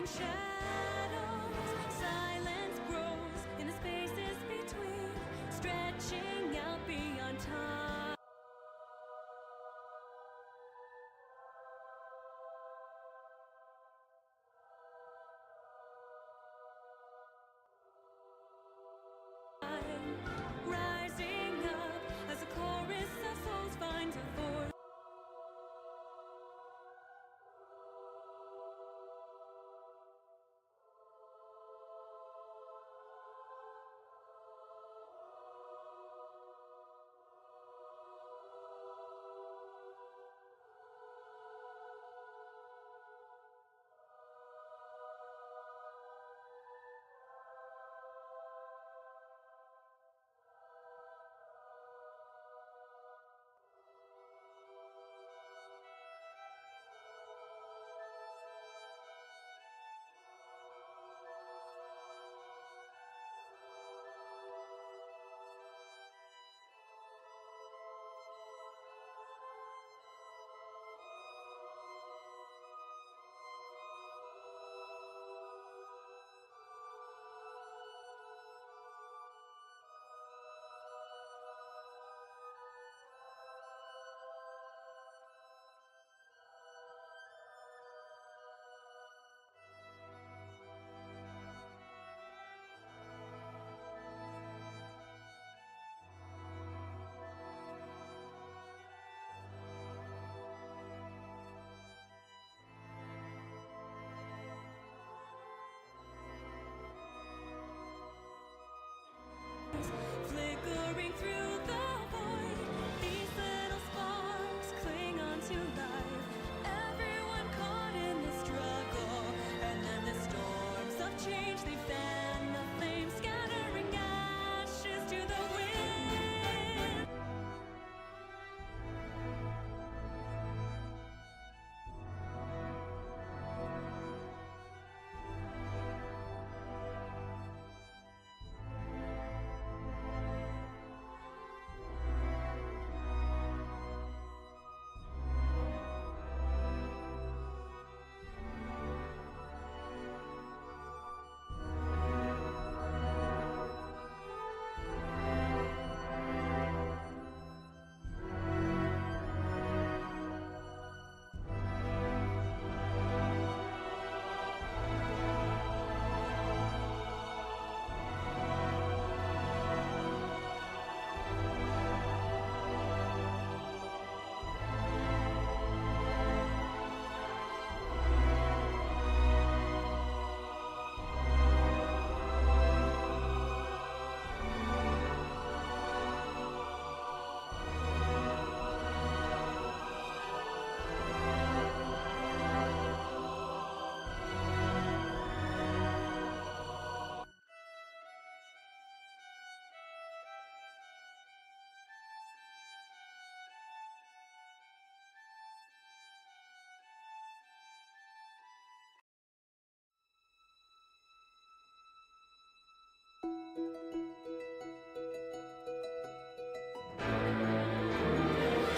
shadows, silence grows in the spaces between, stretching out beyond time. Rising up as a chorus of souls finds a voice. Flickering through the void, these little sparks cling on to life. Everyone caught in the struggle, and then the storms of change, they fan the flames, scattering ashes to the wind.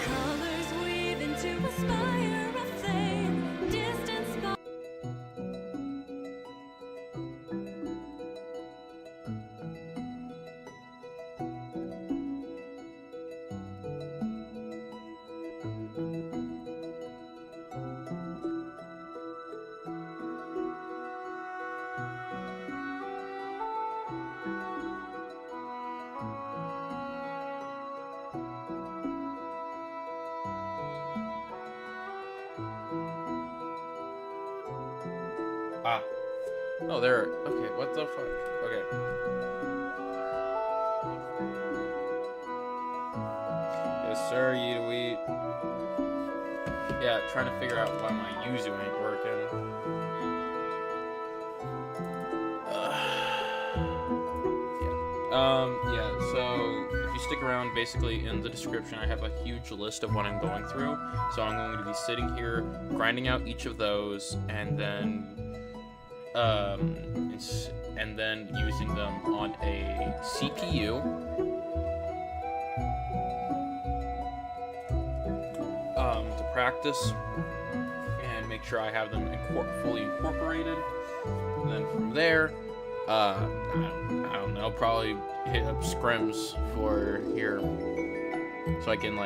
Colors weave into a spire of flame, distant sparks. Ah. Oh, there. Okay, what the fuck? Okay. Yes, sir, eat a wheat. Yeah, trying to figure out why my yuzu ain't working. Yeah, so if you stick around, basically in the description I have a huge list of what I'm going through. So I'm going to be sitting here, grinding out each of those, and then using them on a CPU to practice and make sure I have them fully incorporated. And then from there, I don't know, probably hit up scrims for here, so I can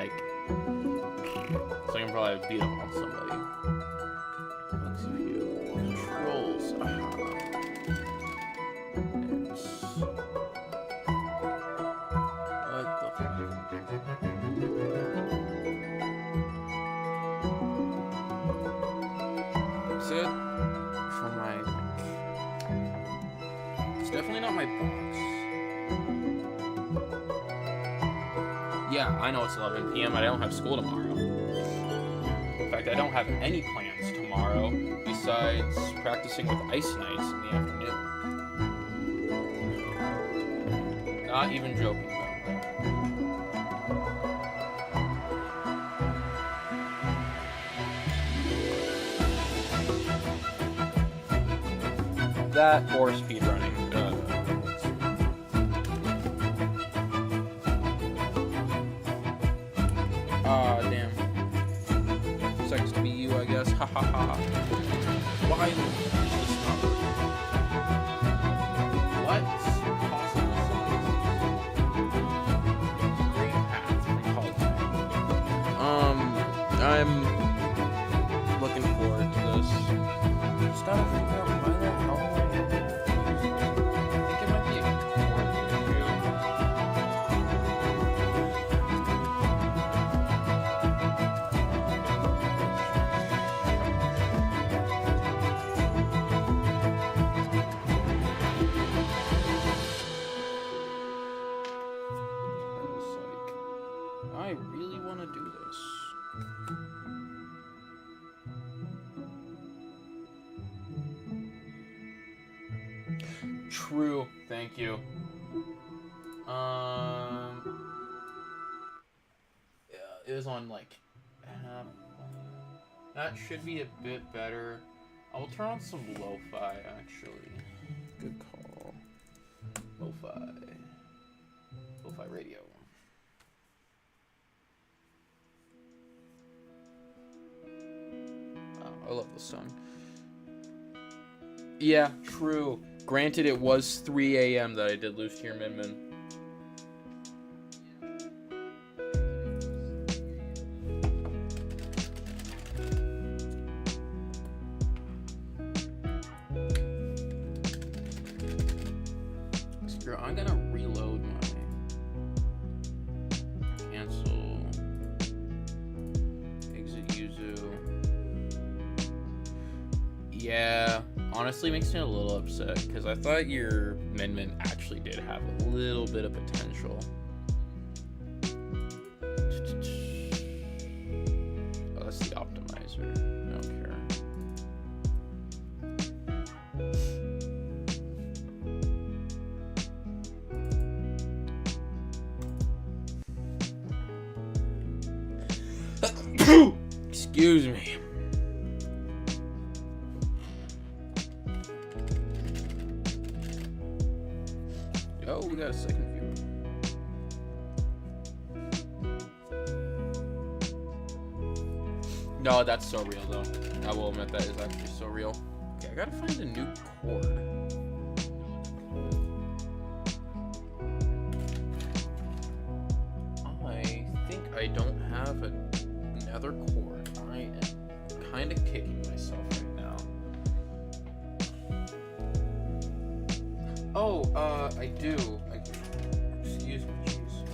probably beat up on somebody. Let's view controls. What the fuck? Is it from my? It's definitely not my box. Yeah, I know it's 11 p.m. I don't have school tomorrow. In fact, I don't have any plans tomorrow besides practicing with Ice Knights in the afternoon. Not even joking about that. That or speedrunning. Damn. Sucks to be you, I guess. Ha ha ha. Why is this not working? What possible songs? Great path from college. I'm looking forward to this. Just gotta figure out why the hell I think it might be a core issue. I really want to do this. True, thank you. Yeah, it was on that should be a bit better. I'll turn on some lo-fi actually. Good call. Lo-fi radio. I love this song. Yeah, true. Granted, it was 3 a.m. that I did lose to your Min. Screw it, I'm gonna reload my cancel exit Yuzu. Yeah. Honestly, makes me a little upset because I thought your Min actually did have a little bit of potential. Oh, that's the optimizer. I don't care. Excuse me. Oh, we got a second viewer. No, that's so real, though. I will admit that is actually so real. Okay, I gotta find a new chord. I think I don't have another chord. I am kind of kicking myself right now. Oh, I do. Excuse me, jeez.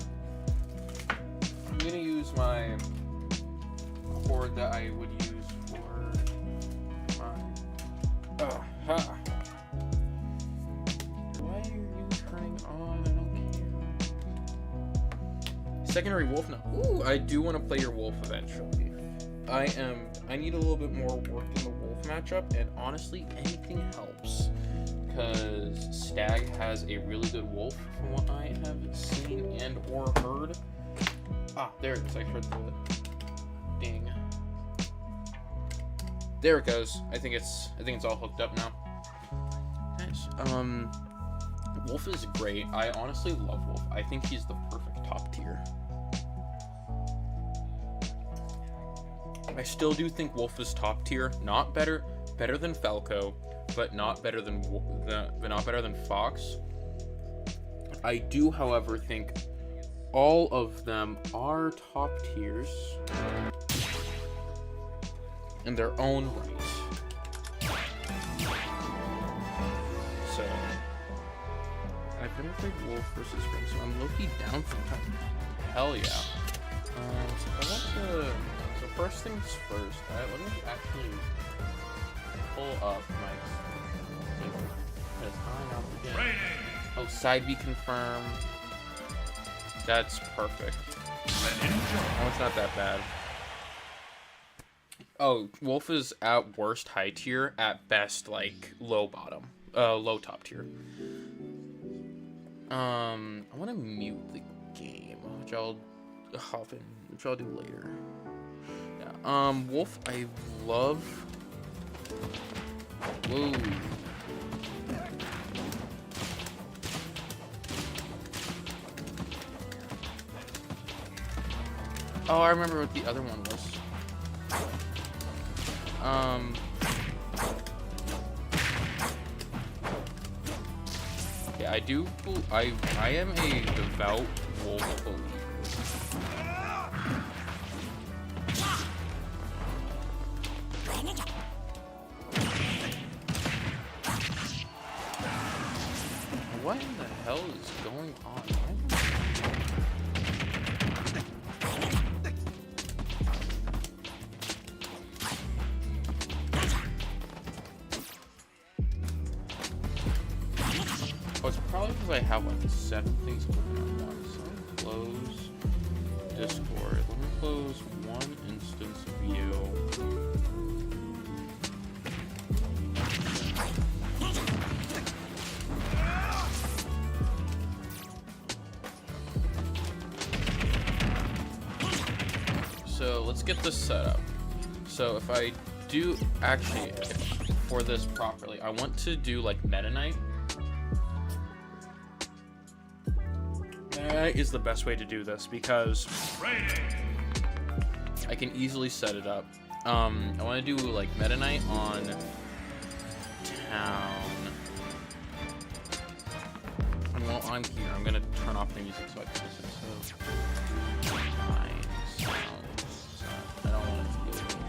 I'm gonna use my chord that I would use for my. Ha. Why are you turning on? I don't care. Secondary wolf now. Ooh, I do want to play your wolf eventually. I need a little bit more work in the wolf matchup, and honestly, anything helps. Because Stag has a really good wolf from what I have seen and or heard. Ah, there it is. I heard the ding. There it goes. I think it's all hooked up now. Nice. Wolf is great. I honestly love Wolf. I think he's the perfect top tier. I still do think Wolf is top tier. Not better than Falco, but not better than Fox. I do, however, think all of them are top tiers in their own right. So I've never played Wolf versus Spring, so I'm low-key down for that. Hell yeah. So I want to. So first things first. Alright, let me actually pull up my. Oh, side B confirm. That's perfect. Oh, it's not that bad. Oh, Wolf is at worst high tier, at best like low top tier. I want to mute the game, which I'll hop in, which I'll do later. Yeah. Wolf, I love. Whoa. Oh, I remember what the other one was. Yeah, I am a devout Wolf believer. What in the hell is going on? Oh, it's probably because I have like 7 things open at once. So let me close Discord. Let me close one instance view. So let's get this set up. So if I do actually for this properly, I want to do like Meta Knight. That is the best way to do this because I can easily set it up. I want to do like Meta Knight on town. And while I'm here, I'm gonna turn off the music so I can listen. So I don't want it to go here.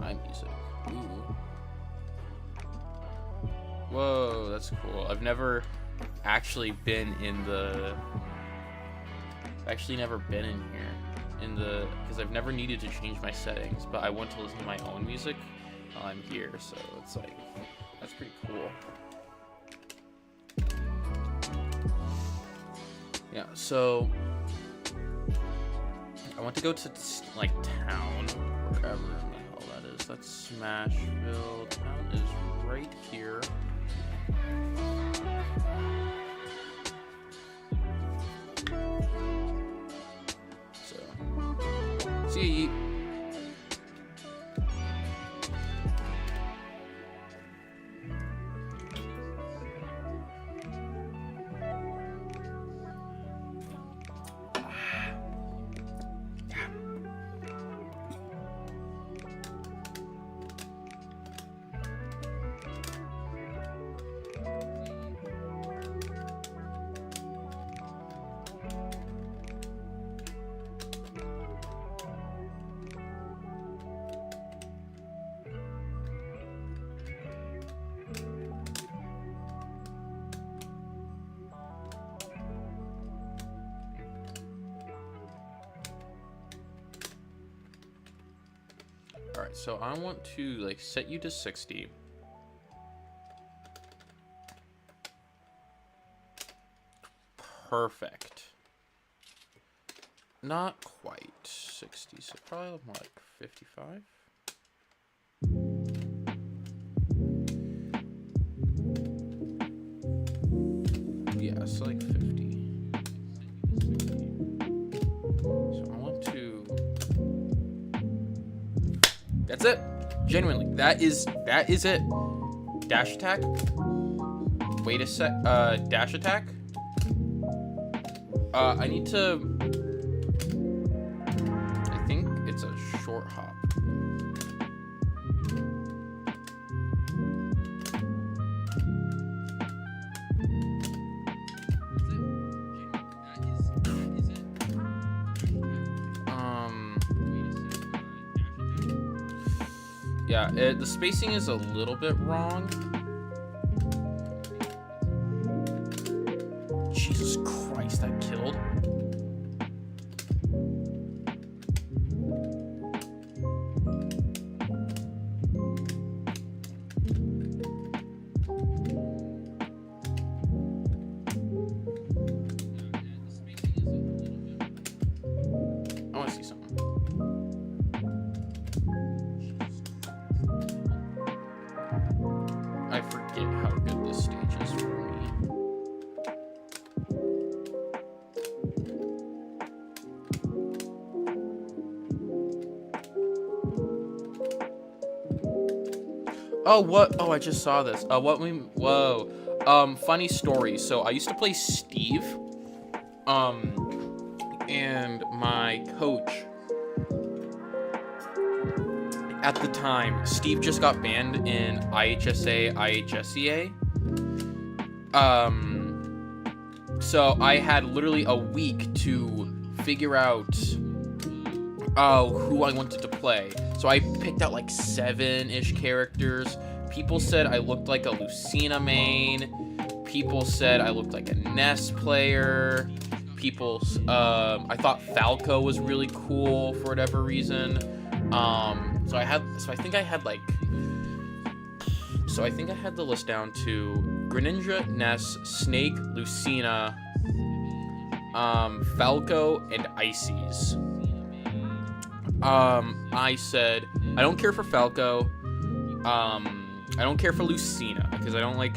My music. Ooh. Whoa, that's cool. I've never actually been in the. I've actually never been in here because I've never needed to change my settings, but I want to listen to my own music while I'm here, so it's like that's pretty cool. Yeah, so I want to go to like town, wherever the hell that is. That's Smashville. Town is right here. So, see. Alright, so I want to like set you to 60. Perfect. Not quite 60, so probably more like 55. Yeah, so like 50. So I That's it. Genuinely, that is it. Dash attack. Wait a sec. Dash attack. I need to. I think it's a short hop. Yeah, the spacing is a little bit wrong. Jesus Christ, that killed. I want to see something. I forget how good this stage is for me. Oh, what? Oh, I just saw this. Whoa. Funny story. So I used to play Steve. And my coach at the time, Steve just got banned in IHSA, IHSEA. So I had literally a week to figure out who I wanted to play. So I picked out like 7-ish characters. People said I looked like a Lucina main. People said I looked like a Ness player. People, I thought Falco was really cool for whatever reason. So I think I had the list down to Greninja, Ness, Snake, Lucina, Falco, and Ices. I said I don't care for Falco. I don't care for Lucina because I don't like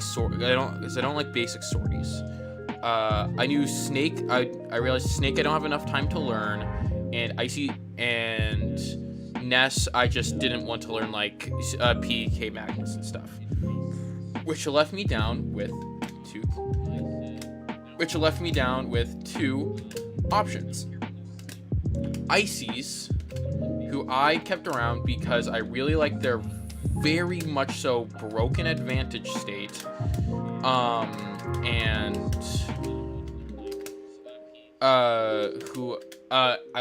basic sorties. I knew Snake. I realized Snake I don't have enough time to learn, and Icy and Ness I just didn't want to learn like PK Magnus and stuff, which left me down with two options. Ices, who I kept around because I really like their very much so broken advantage state, and I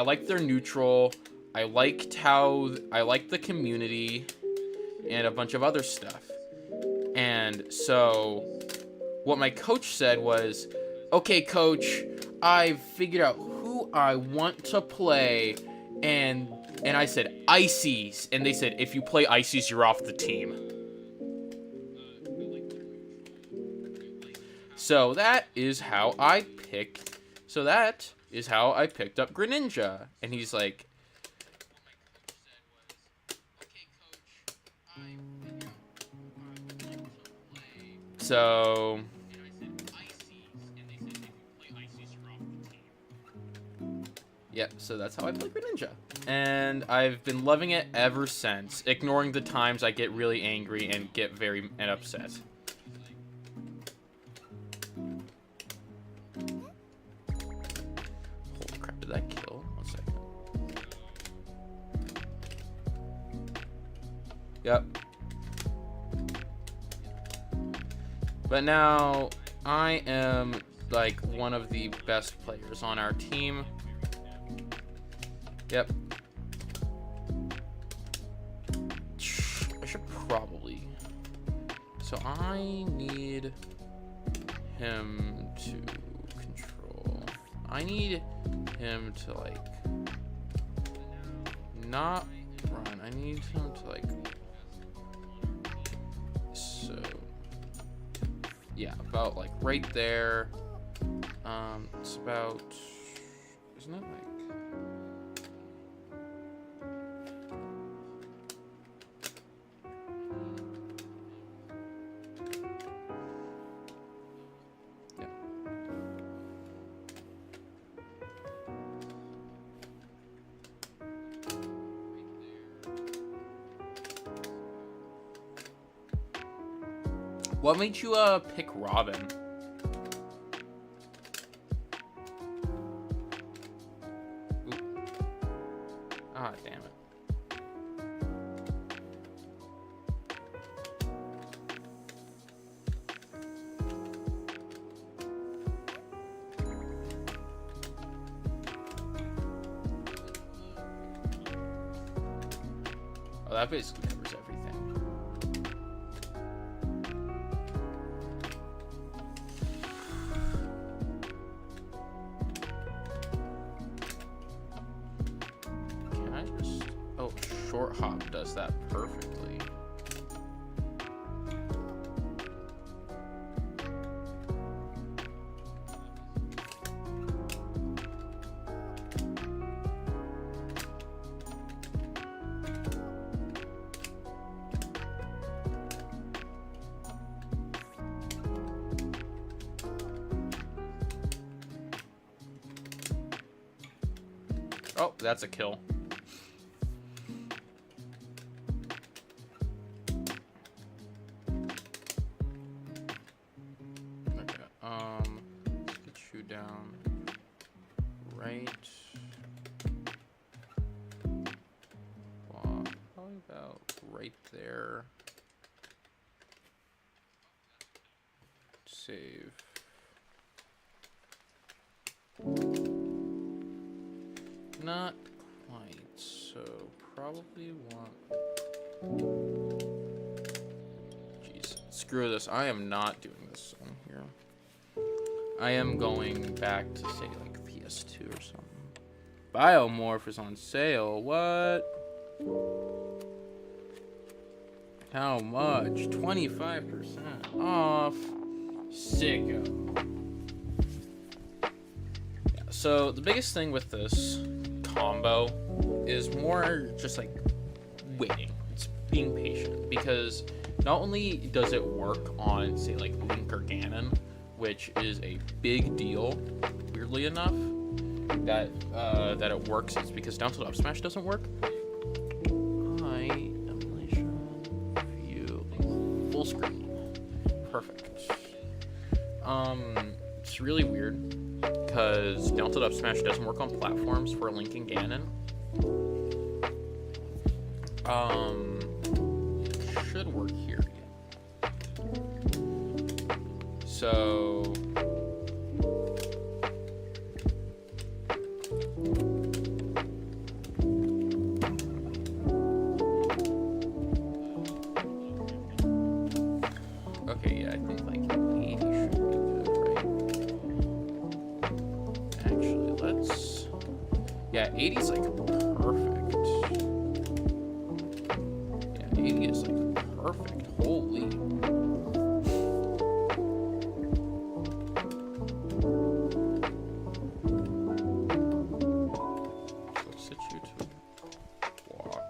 liked their neutral. I liked the community and a bunch of other stuff. And so what my coach said was, okay, coach, I've figured out who I want to play. And I said, Ices. And they said, if you play Ices, you're off the team. So that is how I picked up Greninja. And he's like, so yeah, so that's how I play Greninja. And I've been loving it ever since, ignoring the times I get really angry and get very upset. Holy crap, did that kill? 1 second. Yep. But now, I am, like, one of the best players on our team. Yep. I should probably... So I need him to control... I need him to, like... not run. I need him to, like... So... Yeah, about, like, right there. It's about... Isn't it, like... What made you pick Robin? Ooh. Ah, damn it. Oh, that basically covers everything. Short hop does that perfectly. Oh, that's a kill. There. Save. Not quite, so probably want... Jeez, screw this. I am not doing this on here. I am going back to, say, like, PS2 or something. Biomorph is on sale. What? How much? 25% off. Sicko. Yeah, so the biggest thing with this combo is more just like waiting. It's being patient, because not only does it work on, say, like Link or Ganon, which is a big deal, weirdly enough, that it works is because down tilt up smash doesn't work. Full screen. Perfect. It's really weird because down tilt up smash doesn't work on platforms for Link and Ganon. Should work here. So okay, yeah, I think like 80 should be good, right? Actually, let's... Yeah, 80 is like perfect. Yeah, 80 is like perfect. Holy. Let's set you to walk.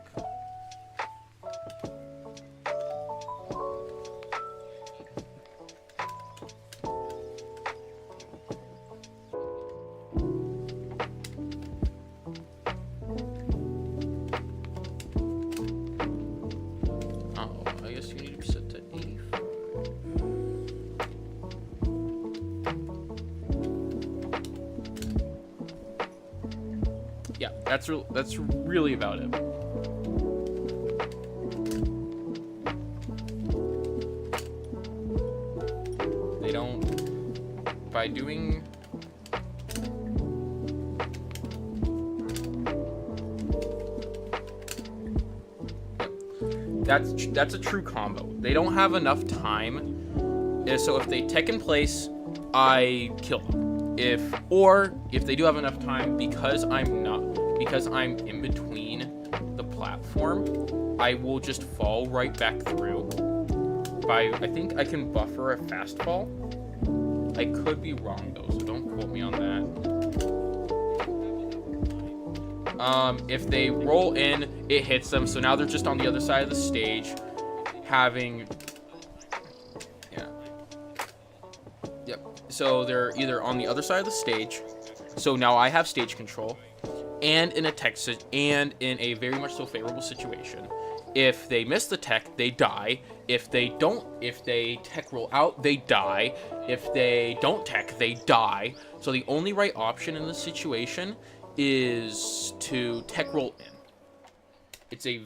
Yeah, that's really about it. They don't, by doing... That's a true combo. They don't have enough time, so if they tech in place, I kill them. If they do have enough time, because I'm in between the platform, I will just fall right back through. I think I can buffer a fast fall. I could be wrong though, so don't quote me on that. If they roll in, it hits them, so now they're just on the other side of the stage, having... Yeah. Yep. So they're either on the other side of the stage, so now I have stage control, and in a very much so favorable situation. If they miss the tech, they die. If they tech roll out, they die. If they don't tech, they die. So the only right option in this situation is to tech roll in. It's a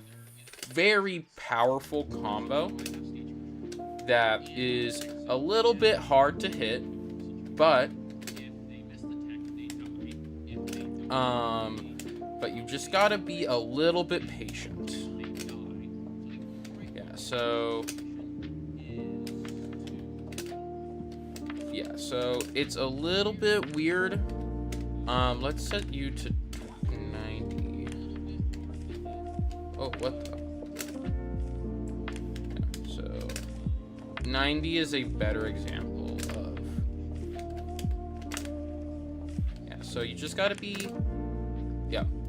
very powerful combo that is a little bit hard to hit, but you just gotta be a little bit patient. So it's a little bit weird. Let's set you to 90. Oh, what the? Yeah, so 90 is a better example of. Yeah, so you just gotta be,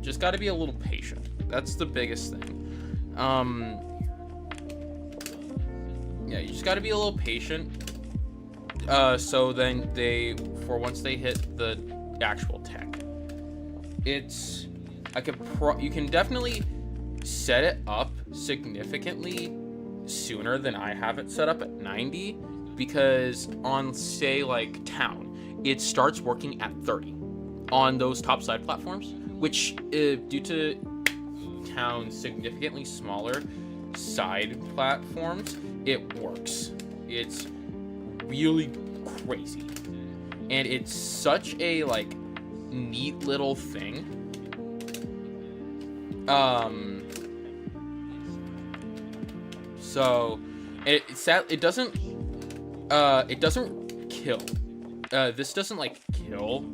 just gotta be a little patient. That's the biggest thing. Yeah, you just gotta be a little patient. So then once they hit the actual tech, you can definitely set it up significantly sooner than I have it set up at 90, because on, say, like Town, it starts working at 30 on those top side platforms, which due to Town's significantly smaller side platforms, it works. It's really crazy, and it's such a like neat little thing. So it doesn't kill. This doesn't like kill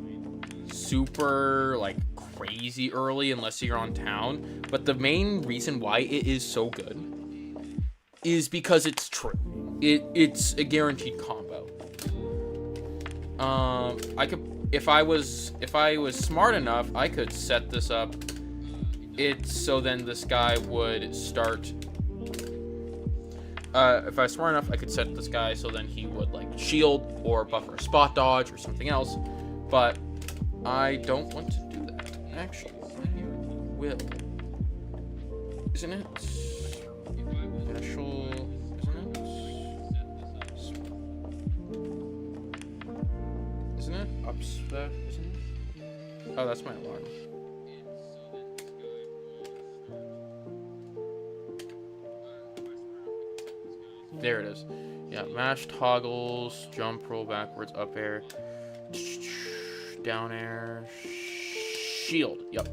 super like crazy early unless you're on Town, but the main reason why it is so good is because it's true. It's a guaranteed combo. If I was smart enough, I could set this up. So then this guy would start. If I was smart enough, I could set this guy so then he would like shield or buffer a spot dodge or something else. But I don't want to do that. Actually, I will. Isn't it special? Isn't it upspec? Isn't it? Oh, that's my alarm. There it is. Yeah, mash toggles, jump, roll backwards, up air, down air, shield. Yep.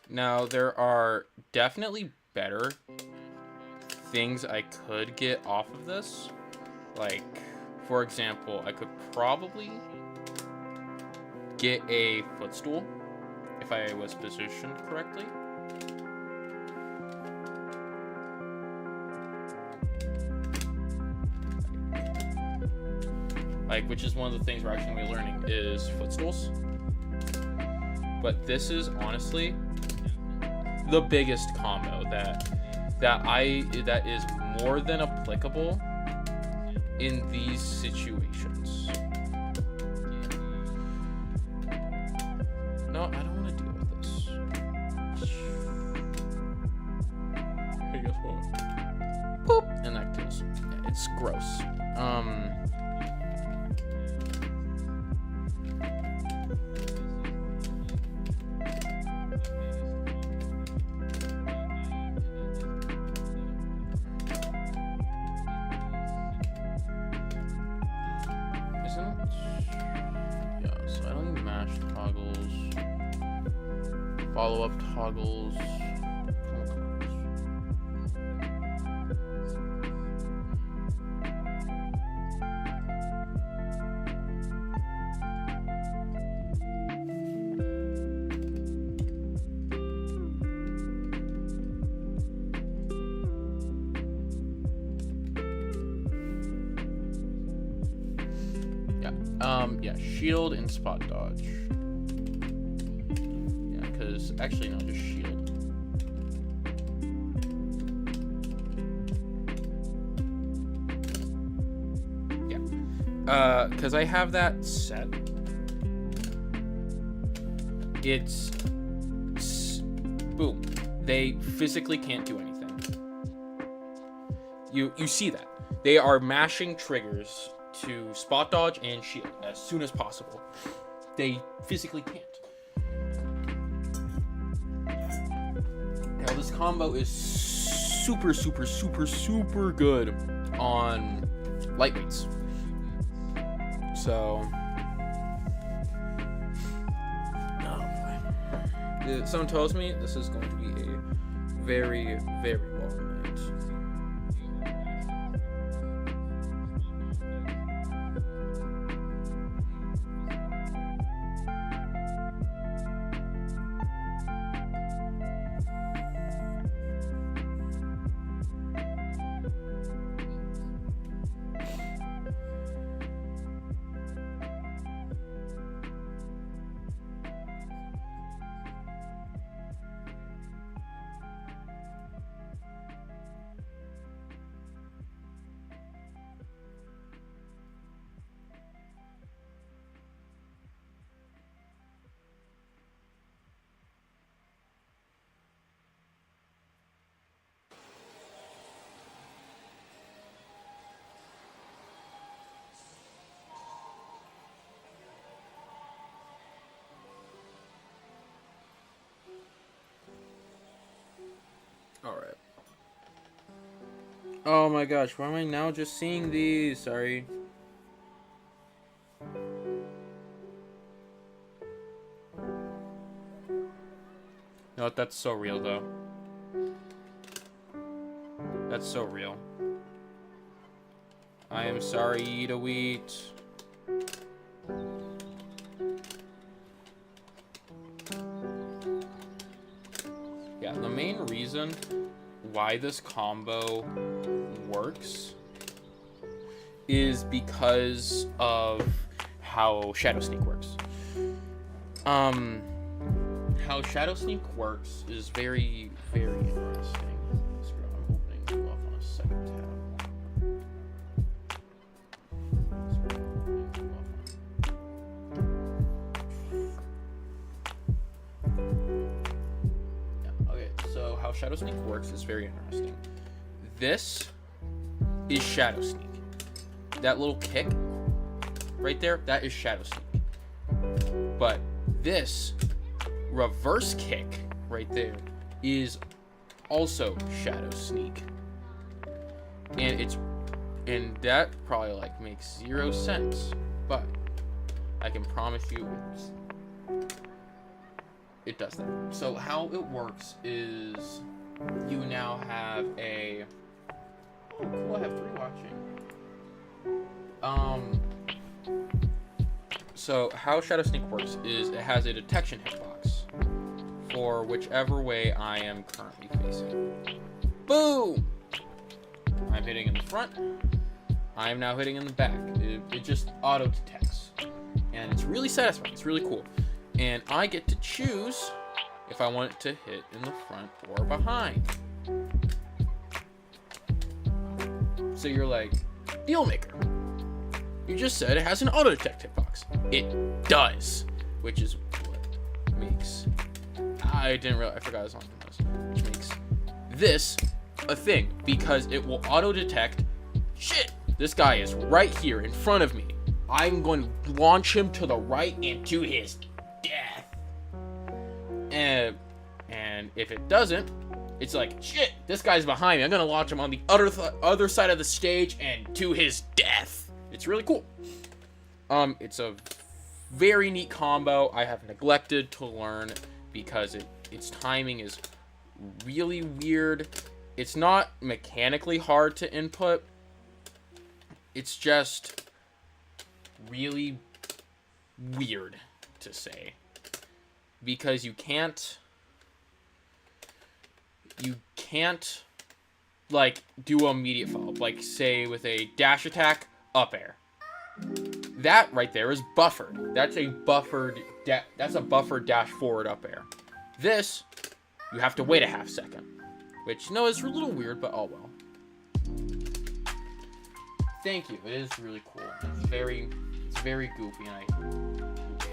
Now, there are definitely better things I could get off of this. Like, for example, I could probably get a footstool if I was positioned correctly. Like, which is one of the things we're actually going to be learning is footstools. But this is honestly the biggest combo that is more than applicable in these situations. No, I don't want to deal with this. Hey, guess what? Boop, and that kills. Yeah, it's gross. Follow-up toggles. Yeah, shield and spot dodge. Actually, no, just shield. Yeah. Because I have that set. It's... Boom. They physically can't do anything. You see that. They are mashing triggers to spot dodge and shield as soon as possible. They physically can't. Now this combo is super, super, super, super good on lightweights. So, oh boy. Someone tells me this is going to be a very, very long night. Alright. Oh my gosh, why am I now just seeing these? Sorry. No, that's so real though. That's so real. I am sorry, Ida Wheat. Yeah, the main reason why this combo works is because of how Shadow Sneak works. How Shadow Sneak works is very, very interesting. I'm opening you up on a second tab. So how Shadow Sneak works is very interesting. This is Shadow Sneak. That little kick right there, that is Shadow Sneak. But this reverse kick right there is also Shadow Sneak. And that probably like makes 0 sense, but I can promise you it does that. So how it works is you now have a... Oh, cool, I have 3 watching. So how Shadow Sneak works is it has a detection hitbox for whichever way I am currently facing. Boom! I'm hitting in the front. I am now hitting in the back. It just auto detects. And it's really satisfying. It's really cool. And I get to choose if I want it to hit in the front or behind. So you're like, deal maker. You just said it has an auto detect hitbox. It does, which is what makes... I forgot I was on this. Which makes this a thing, because it will auto detect, shit, this guy is right here in front of me. I'm going to launch him to the right and to his death. And if it doesn't, it's like, shit, this guy's behind me. I'm gonna launch him on the other side of the stage and to his death. It's really cool. It's a very neat combo. I have neglected to learn because its timing is really weird. It's not mechanically hard to input. It's just really weird to say, because you can't like do immediate follow-up, like say with a dash attack, up air. That right there is buffered. That's a buffered dash forward up air. This, you have to wait a half second. Which, no, it's a little weird, but oh well. Thank you. It is really cool. It's very goofy, and I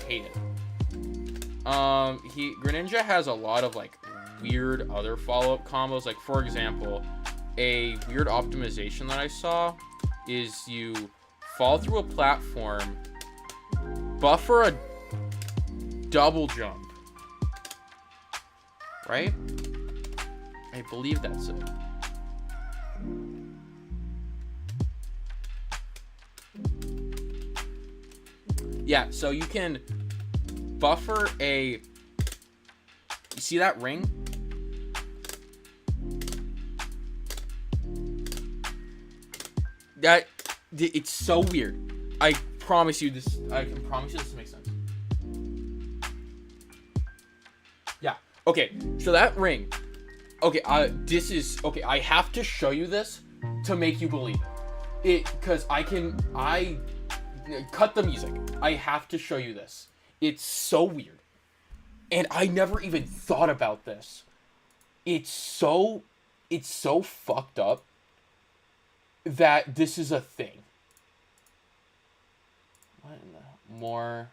hate it. Greninja has a lot of like weird other follow-up combos. Like, for example, a weird optimization that I saw is you fall through a platform, buffer a double jump, right? I believe that's it. Yeah, so you can buffer a... You see that ring? It's so weird. I promise you this. I can promise you this makes sense. Yeah. Okay. So that ring. Okay. This is okay. I have to show you this to make you believe it. Because I cut the music. I have to show you this. It's so weird, and I never even thought about this. It's so fucked up that this is a thing. What in the more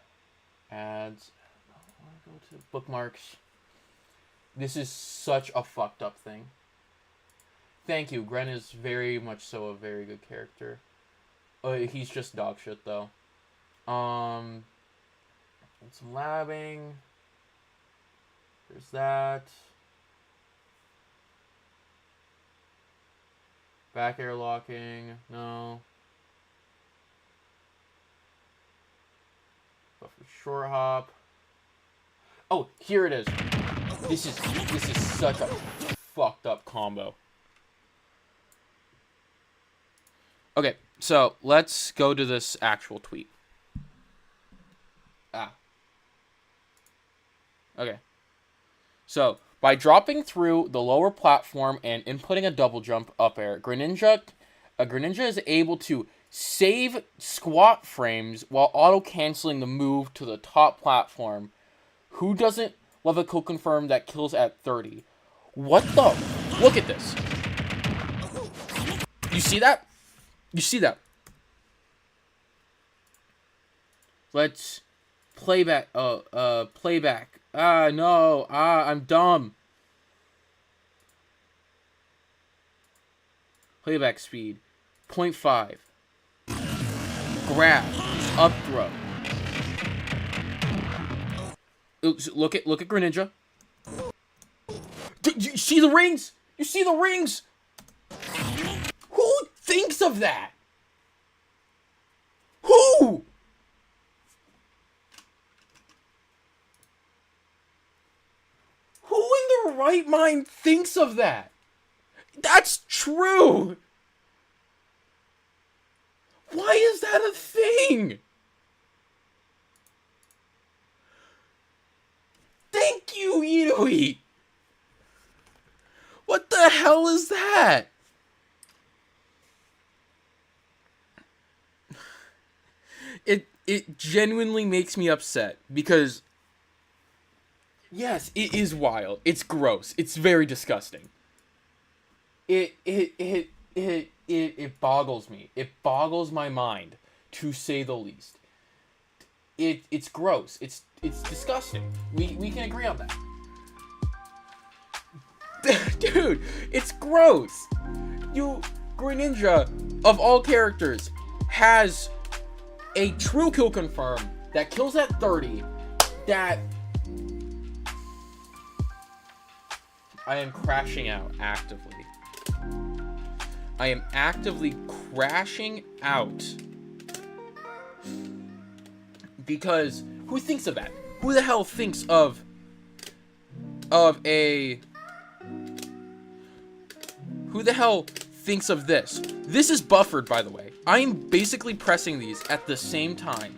ads? I want to go to bookmarks. This is such a fucked up thing. Thank you. Gren is very much so a very good character. He's just dog shit though. And some labbing. There's that. Back air locking. No. Buffer short hop. Oh, here it is. This is such a fucked up combo. Okay, so let's go to this actual tweet. Okay. So, by dropping through the lower platform and inputting a double jump up air, Greninja is able to save squat frames while auto-canceling the move to the top platform. Who doesn't love a kill confirm that kills at 30? What the? Look at this. You see that? You see that? Let's playback. Playback. No. I'm dumb. Playback speed. 0.5. Grab. Up throw. Look at Greninja. You see the rings? You see the rings? Who thinks of that? Who? Who in their right mind thinks of that? That's true. Why is that a thing? Thank you, Itoi. What the hell is that? It genuinely makes me upset because yes, it is wild. It's gross. It's very disgusting. It boggles me. It boggles my mind, to say the least. It's gross. It's disgusting. We can agree on that. Dude, it's gross. Greninja, of all characters, has a true kill confirm that kills at 30 that I am crashing out actively. I am actively crashing out. Because who thinks of that? Who the hell thinks of a... Who the hell thinks of this? This is buffered, by the way. I am basically pressing these at the same time.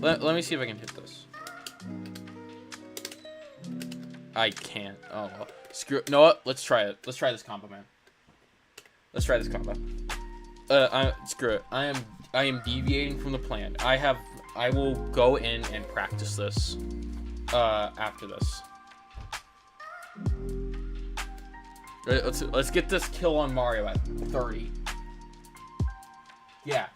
Let me see if I can hit this. I can't. Oh, well. Screw it. You know what? Let's try it. Let's try this combo, man. Let's try this combo. Screw it. I am deviating from the plan. I I will go in and practice this after this. Let's get this kill on Mario at 30. Yeah.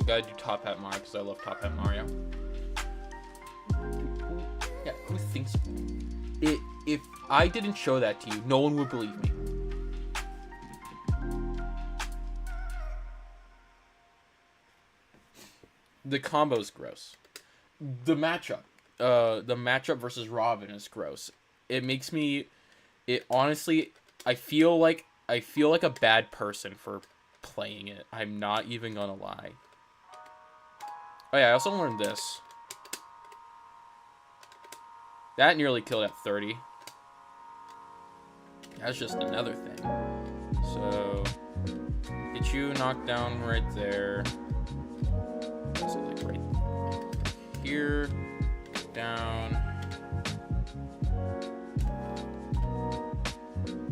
Gotta do Top Hat Mario because I love Top Hat Mario. Yeah, who thinks it? If I didn't show that to you, no one would believe me. The combo's gross. The matchup versus Robin is gross. It makes me. It honestly, I feel like a bad person for playing it. I'm not even gonna lie. Oh yeah, I also learned this. That nearly killed at 30. That's just another thing. So get you knocked down right there. So like right here, down.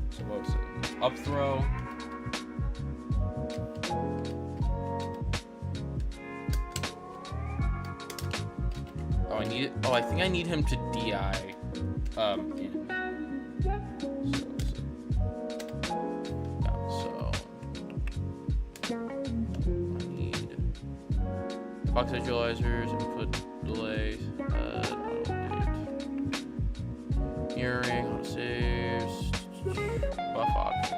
So what was it? Up throw. Oh, I think I need him to DI in. So I need box visualizers, input delays, mirroring, auto saves, buff options,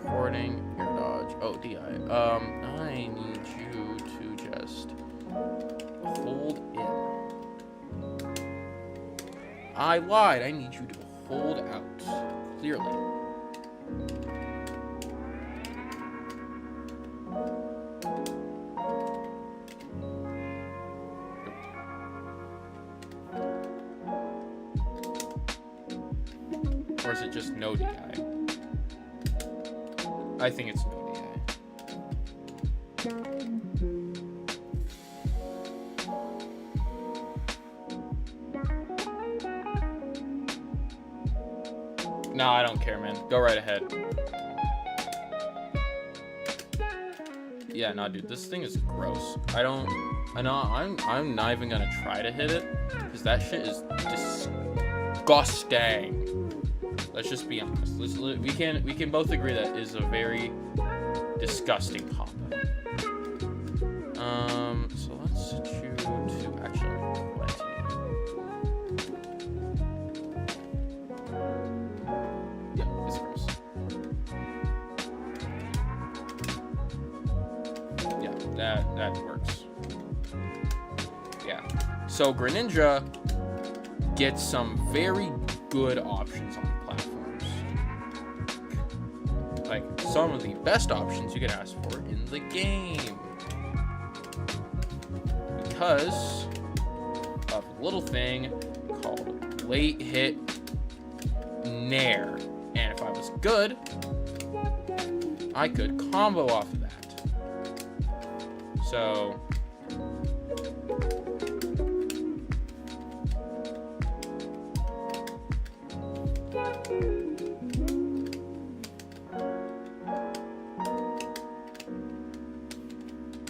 recording, air dodge. Oh, DI. I need you to just hold in. I lied. I need you to hold out. Clearly. Or is it just no DI? I think it's no DI. No, I don't care, man. Go right ahead. Yeah, no, dude, this thing is gross. I'm not even gonna try to hit it because that shit is disgusting. Let's just be honest. We can both agree that is a very disgusting combo. So let's set you to actually 20. Yeah, it's gross. Yeah, that works. Yeah. So Greninja gets some very good options on platforms. Like some of the best options you could ask for in the game. Because of a little thing called late hit Nair. And if I was good, I could combo off of that. So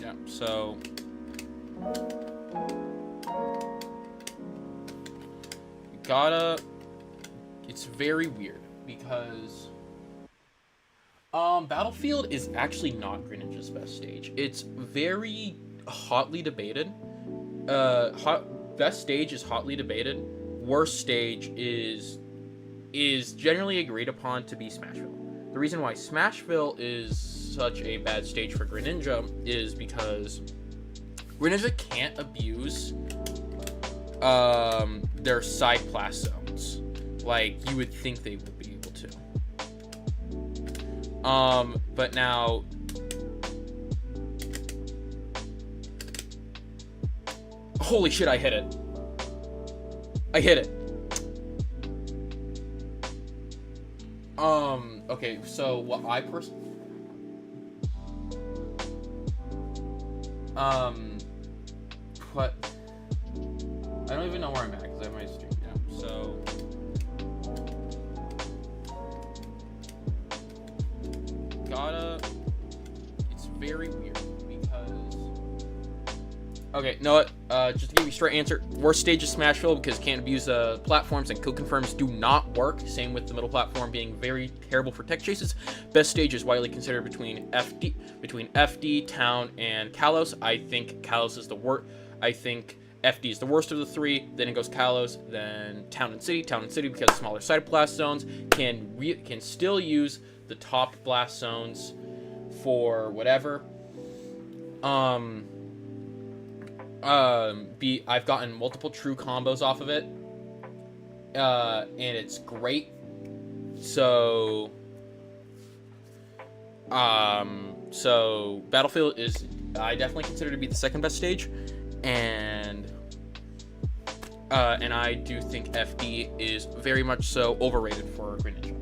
yeah, so it's very weird because Battlefield is actually not Greninja's best stage. It's very hotly debated. Best stage is hotly debated. Worst stage is generally agreed upon to be Smashville. The reason why Smashville is such a bad stage for Greninja is because Greninja can't abuse their side class zones like you would think they would be able to. But now Holy shit, I hit it. I hit it. Okay, so what I what? I don't even know where I'm at because I have my stream down. So, it's very weird because. Okay, know what? Just to give you a straight answer, worst stage is Smashville because can't abuse platforms and kill confirms do not work. Same with the middle platform being very terrible for tech chases. Best stage is widely considered between FD, Town, and Kalos. I think Kalos is the worst. I think FD is the worst of the three. Then it goes Kalos, then Town and City. Town and City because smaller sided blast zones can still use the top blast zones for whatever. I've gotten multiple true combos off of it, and it's great. So Battlefield is, I definitely consider to be the second best stage, and I do think FD is very much so overrated for Greninja.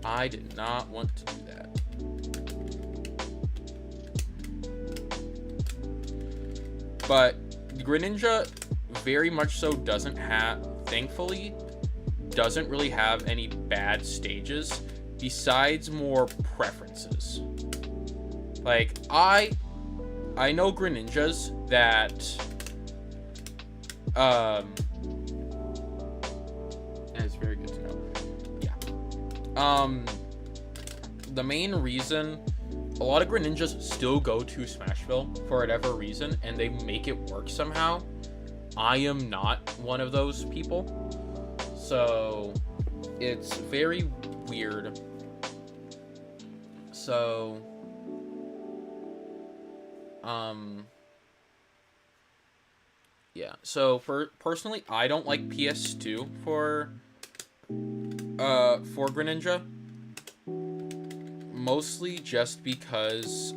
I did not want to do that. But Greninja very much so thankfully, doesn't really have any bad stages besides more preferences. Like, I know Greninjas that, it's very good to know. Yeah. The main reason a lot of Greninjas still go to Smashville for whatever reason, and they make it work somehow. I am not one of those people. So, it's very weird. So, yeah. So, personally, I don't like PS2 for Greninja. Mostly just because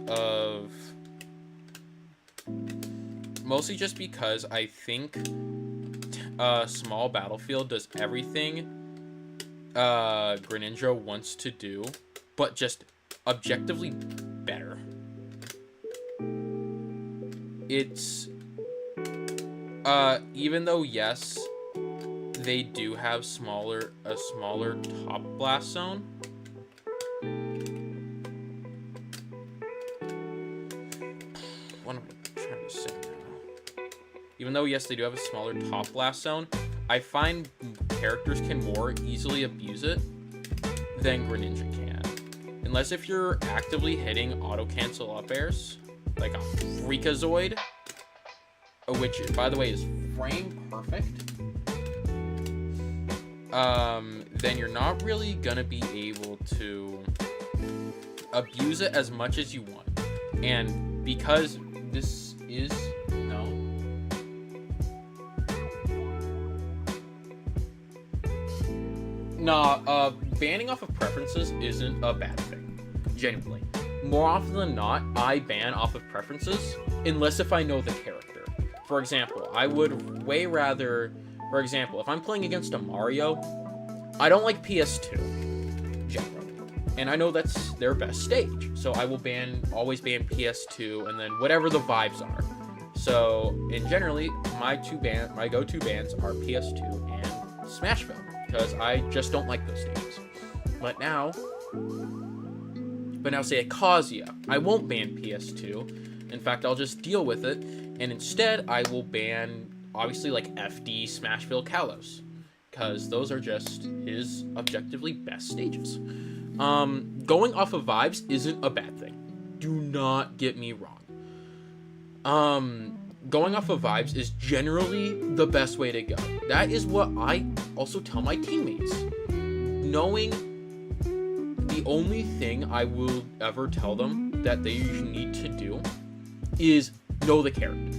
I think Small Battlefield does everything Greninja wants to do, but just objectively better. It's even though yes, they do have a smaller top blast zone. What am I trying to say now? Even though, yes, they do have a smaller top blast zone, I find characters can more easily abuse it than Greninja can. Unless if you're actively hitting auto-cancel up airs, like a Freakazoid, which, by the way, is frame perfect, then you're not really gonna be able to abuse it as much as you want. And because this is banning off of preferences isn't a bad thing, genuinely. More often than not, I ban off of preferences unless if I know the character. For example, I would way rather, for example, if I'm playing against a Mario, I don't like PS2 generally, and I know that's their best stage, so I will always ban PS2 and then whatever the vibes are. So, and generally, my go-to bans are PS2 and Smashville, because I just don't like those stages. But now say a Kazuya, I won't ban PS2. In fact, I'll just deal with it, and instead I will ban, obviously, like FD, Smashville, Kalos, because those are just his objectively best stages. Going off of vibes isn't a bad thing. Do not get me wrong. Going off of vibes is generally the best way to go. That is what I also tell my teammates. Knowing the only thing I will ever tell them that they need to do is know the character.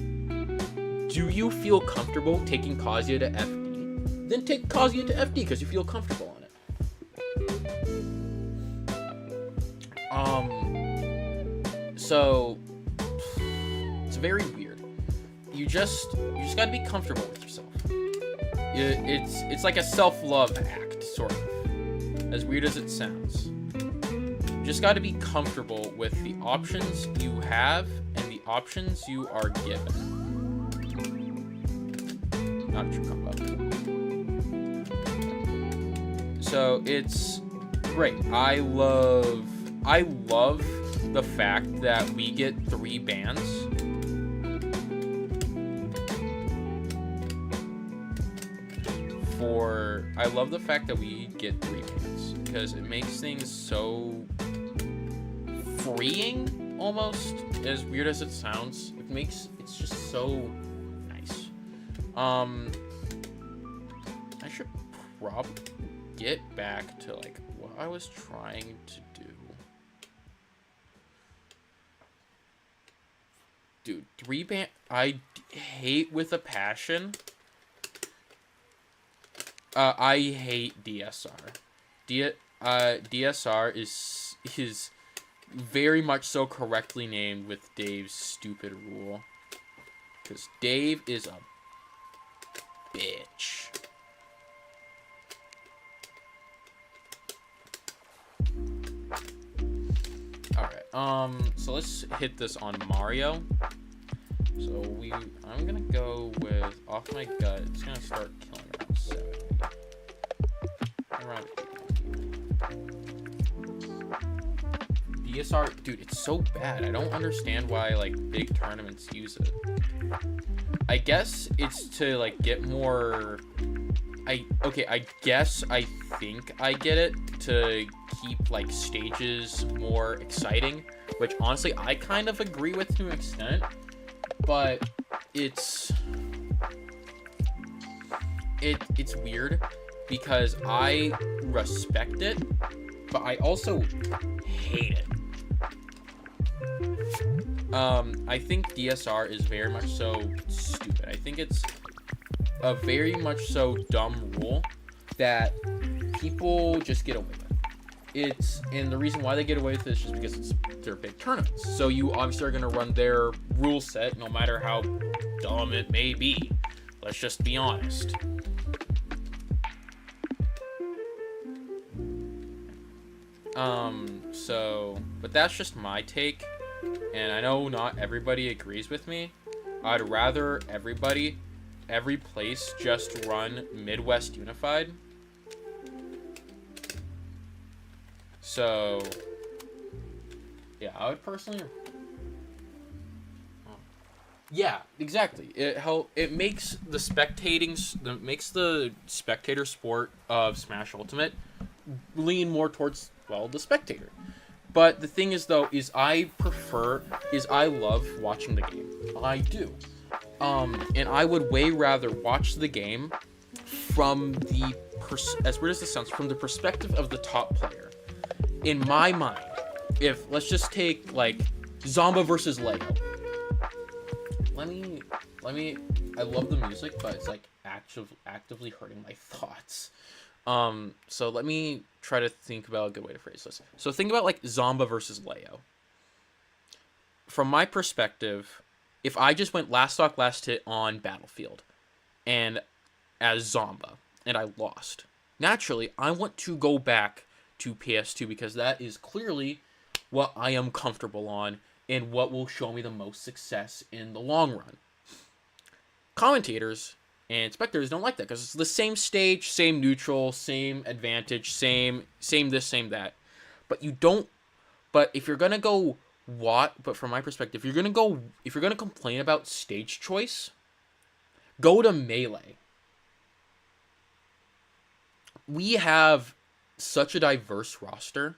Do you feel comfortable taking Kazuya to FD? Then take Kazuya to FD because you feel comfortable on it. So it's very weird. you just gotta be comfortable with yourself. It's like a self-love act, sort of, as weird as it sounds. You just gotta be comfortable with the options you have and the options you are given. Not a true combo. So it's great. I love the fact that we get 3 bans. I love the fact that we get 3 bans because it makes things so freeing, almost, as weird as it sounds. It's just so nice. I should probably get back to like what I was trying to do. Dude, 3 ban. I hate with a passion. I hate DSR. DSR is very much so correctly named with Dave's stupid rule. Because Dave is a bitch. Alright, so let's hit this on Mario. So I'm gonna go with, off my gut, it's gonna start killing around 70. Around 80. DSR, dude, it's so bad. I don't understand why, like, big tournaments use it. I guess it's to, like, get more... I think I get it, to keep, like, stages more exciting, which, honestly, I kind of agree with to an extent, but it's weird, because I respect it, but I also hate it. I think DSR is very much so stupid. I think it's a very much so dumb rule that people just get away with. And the reason why they get away with it is just because they're big tournaments. So you obviously are going to run their rule set no matter how dumb it may be. Let's just be honest. But that's just my take, and I know not everybody agrees with me. I'd rather every place just run Midwest Unified. So, yeah, I would personally... Yeah, exactly. It makes the spectator sport of Smash Ultimate lean more towards, well, the spectator. But the thing is, though, I love watching the game. I do. And I would way rather watch the game from as weird as this sounds, from the perspective of the top player. In my mind, let's just take, like, Zomba versus Lego. I love the music, but it's, like, actively hurting my thoughts. So let me try to think about a good way to phrase this. So think about, like, Zomba versus Leo. From my perspective, if I just went last stock, last hit on Battlefield and as Zomba and I lost, naturally, I want to go back to PS2 because that is clearly what I am comfortable on and what will show me the most success in the long run. Commentators and spectators don't like that because it's the same stage, same neutral, same advantage, same this, same that. But if you're gonna go but from my perspective, if you're gonna complain about stage choice, go to Melee. We have such a diverse roster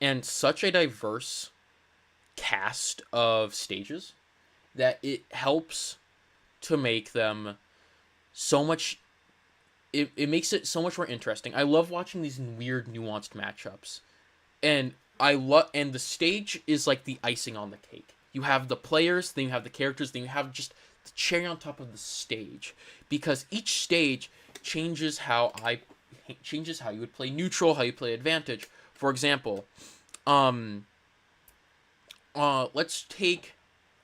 and such a diverse cast of stages that it helps to make them so much... It makes it so much more interesting. I love watching these weird, nuanced matchups. And the stage is like the icing on the cake. You have the players, then you have the characters, then you have just the cherry on top of the stage. Because each stage changes how you would play neutral, how you play advantage. For example, let's take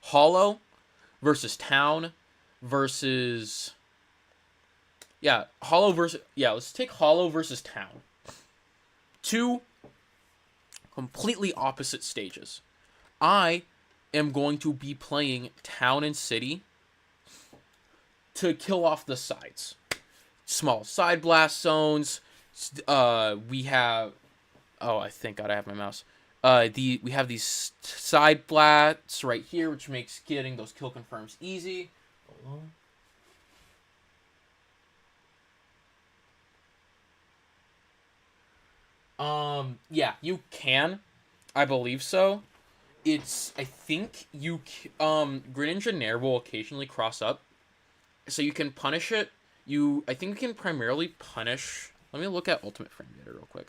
Hollow versus town versus hollow versus let's take hollow versus town. Two completely opposite stages. I am going to be playing town and city to kill off the sides. Small side blast zones. We have I thank God I have my mouse. We have these side blasts right here, which makes getting those kill confirms easy. Hold on. Yeah, you can. I believe so. I think Greninja and Nair will occasionally cross up. So you can punish it. I think you can primarily punish. Let me look at Ultimate Frame Data real quick.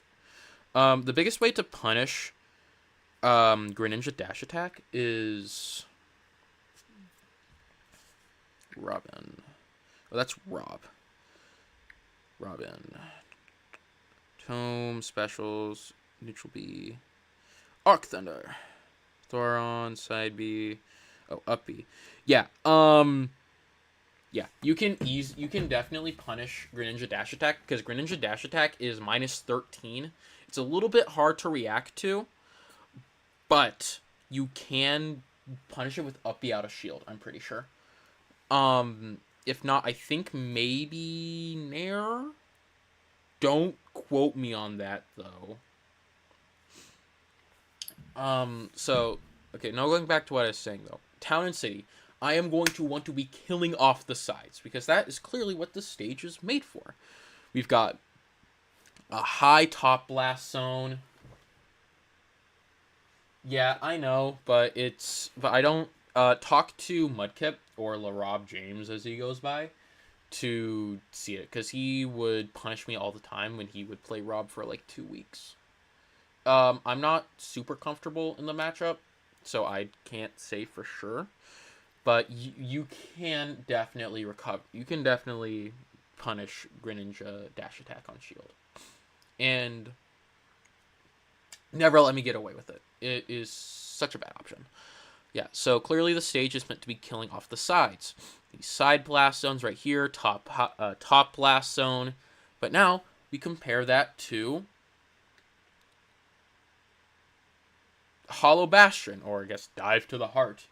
The biggest way to punish Greninja dash attack is Robin. Oh, that's Rob. Robin. Tome, specials, neutral B. Arc Thunder. Thoron, side B. Oh, up B. Yeah, you can definitely punish Greninja dash attack, because Greninja dash attack is -13. It's a little bit hard to react to, but you can punish it with up B out of shield, I'm pretty sure. If not, I think maybe Nair? Don't quote me on that, though. Okay, now going back to what I was saying, though. Town and City, I am going to want to be killing off the sides, because that is clearly what the stage is made for. We've got a high top blast zone. Yeah, I know, but I don't talk to Mudkip, or LaRob James as he goes by, to see it, because he would punish me all the time when he would play Rob for like 2 weeks. I'm not super comfortable in the matchup, so I can't say for sure, but you can definitely recover. You can definitely punish Greninja dash attack on shield, and never let me get away with it. It is such a bad option. Yeah, so clearly the stage is meant to be killing off the sides. These side blast zones right here, top blast zone. But now we compare that to Hollow Bastion, or I guess Dive to the Heart.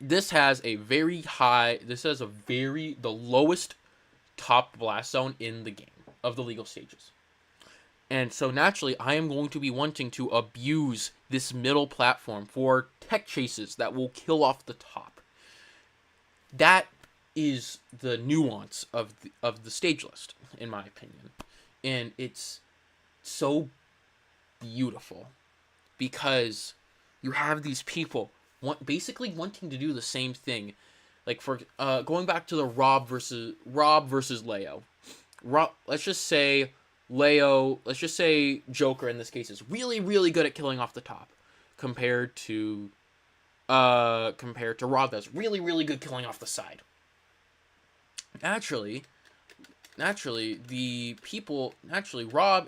This has the lowest top blast zone in the game of the legal stages. And so naturally, I am going to be wanting to abuse this middle platform for tech chases that will kill off the top. That is the nuance of the stage list, in my opinion. And it's so beautiful, because you have these people basically wanting to do the same thing. Like, for going back to the Rob versus Leo. Let's just say Joker in this case is really, really good at killing off the top, compared to Rob that's really, really good killing off the side. Naturally, Rob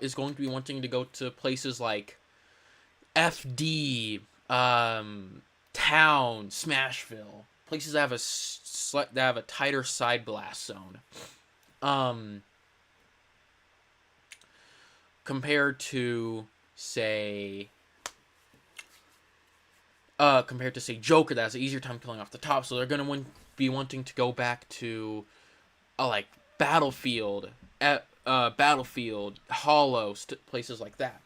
is going to be wanting to go to places like FD, Town, Smashville, places that have a tighter side blast zone. Compared to say Joker, that has an easier time killing off the top, so they're gonna be wanting to go back to like Battlefield, Hollow, places like that,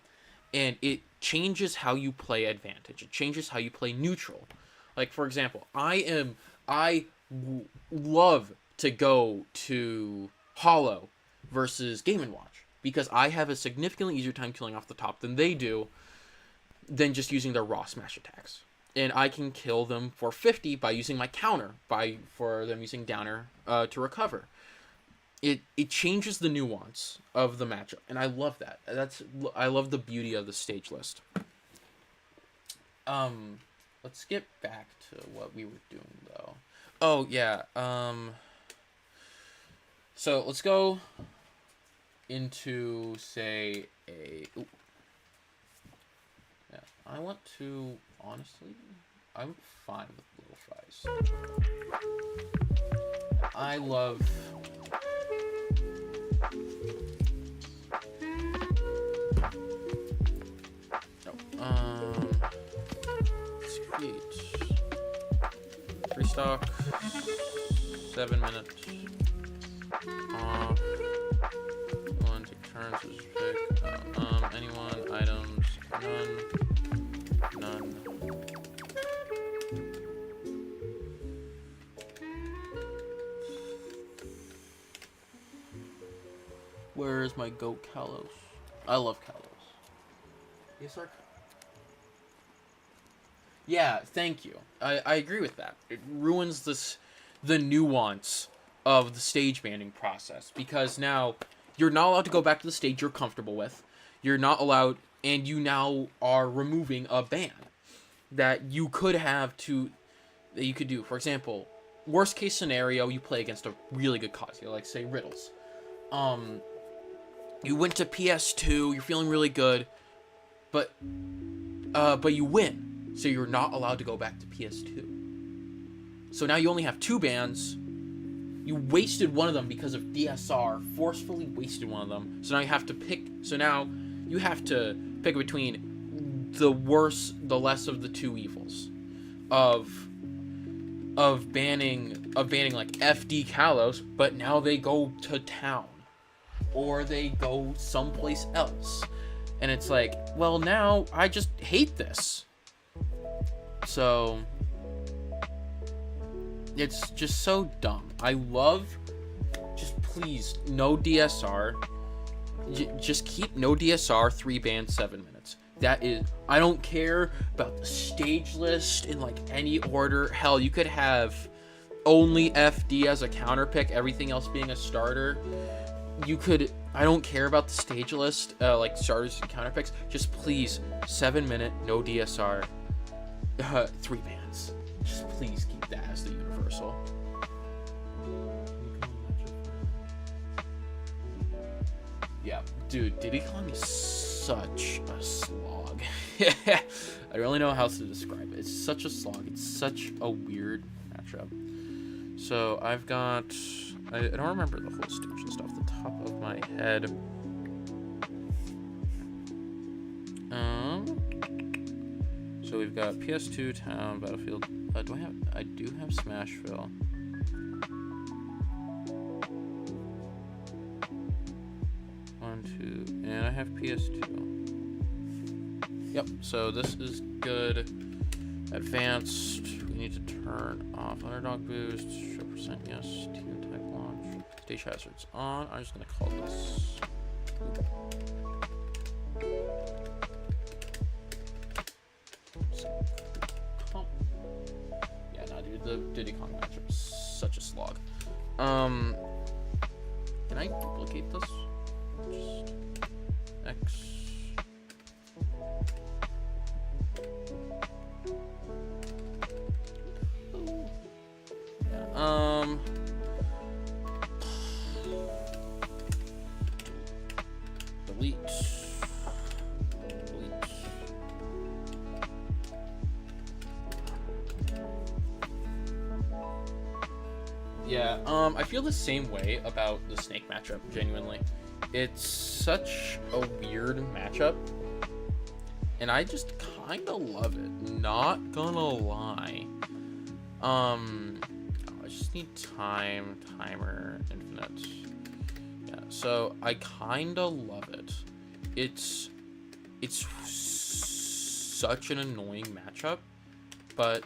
and it changes how you play advantage. It changes how you play neutral. Like, for example, I love to go to Hollow versus Game & Watch, because I have a significantly easier time killing off the top than they do, than just using their raw smash attacks. And I can kill them for 50 by using my counter, for them using downer to recover. It changes the nuance of the matchup, and I love that. I love the beauty of the stage list. Let's get back to what we were doing, though. Oh, yeah, so let's go into, say, I want to honestly, I'm fine with little fries. I love... Sweet. Restock. 7 minutes. Off. One, take turns, which is pick. Anyone, items, none. None. Where is my goat Kalos? I love Kalos. Yes, sir. Yeah, thank you. I agree with that. It ruins the nuance of the stage banning process, because now you're not allowed to go back to the stage you're comfortable with. You're not allowed, and you now are removing a ban that you could have to, that you could do. For example, worst case scenario, you play against a really good cause, like say Riddles. You went to PS2, you're feeling really good, but you win. So you're not allowed to go back to PS2. So now you only have 2 bans. You wasted one of them because of DSR. Forcefully wasted one of them. So now you have to pick. So now you have to pick between the worst, the less of the 2 evils, of banning like FD Kalos, but now they go to town, or they go someplace else, and it's like, well, now I just hate this. So it's just so dumb. I love, just please, no DSR. Just keep no DSR, 3 bans, 7 minutes. That is, I don't care about the stage list in like any order. Hell, you could have only FD as a counter pick, everything else being a starter. You could, I don't care about the stage list, like starters and counter picks. Just please, 7 minute, no DSR. 3 bans. Just please keep that as the universal. Yeah, dude, Diddy Kong is such a slog. I don't really know how else to describe it. It's such a slog. It's such a weird matchup. So I've got, I don't remember the whole stage list off the top of my head. So we've got PS2, Town, Battlefield. I do have Smashville. And I have PS2. Yep, so this is good. Advanced, we need to turn off underdog boost, show percent yes, team type launch, stage hazards on. I'm just gonna call this. Yeah, no, dude, the Diddy Kong matchup is such a slog. Can I duplicate this? Just X. Yeah, delete. Yeah, I feel the same way about the Snake matchup, genuinely. It's such a weird matchup, and I just kind of love it, not gonna lie. I just need timer, infinite. Yeah, so I kind of love it. It's such an annoying matchup, but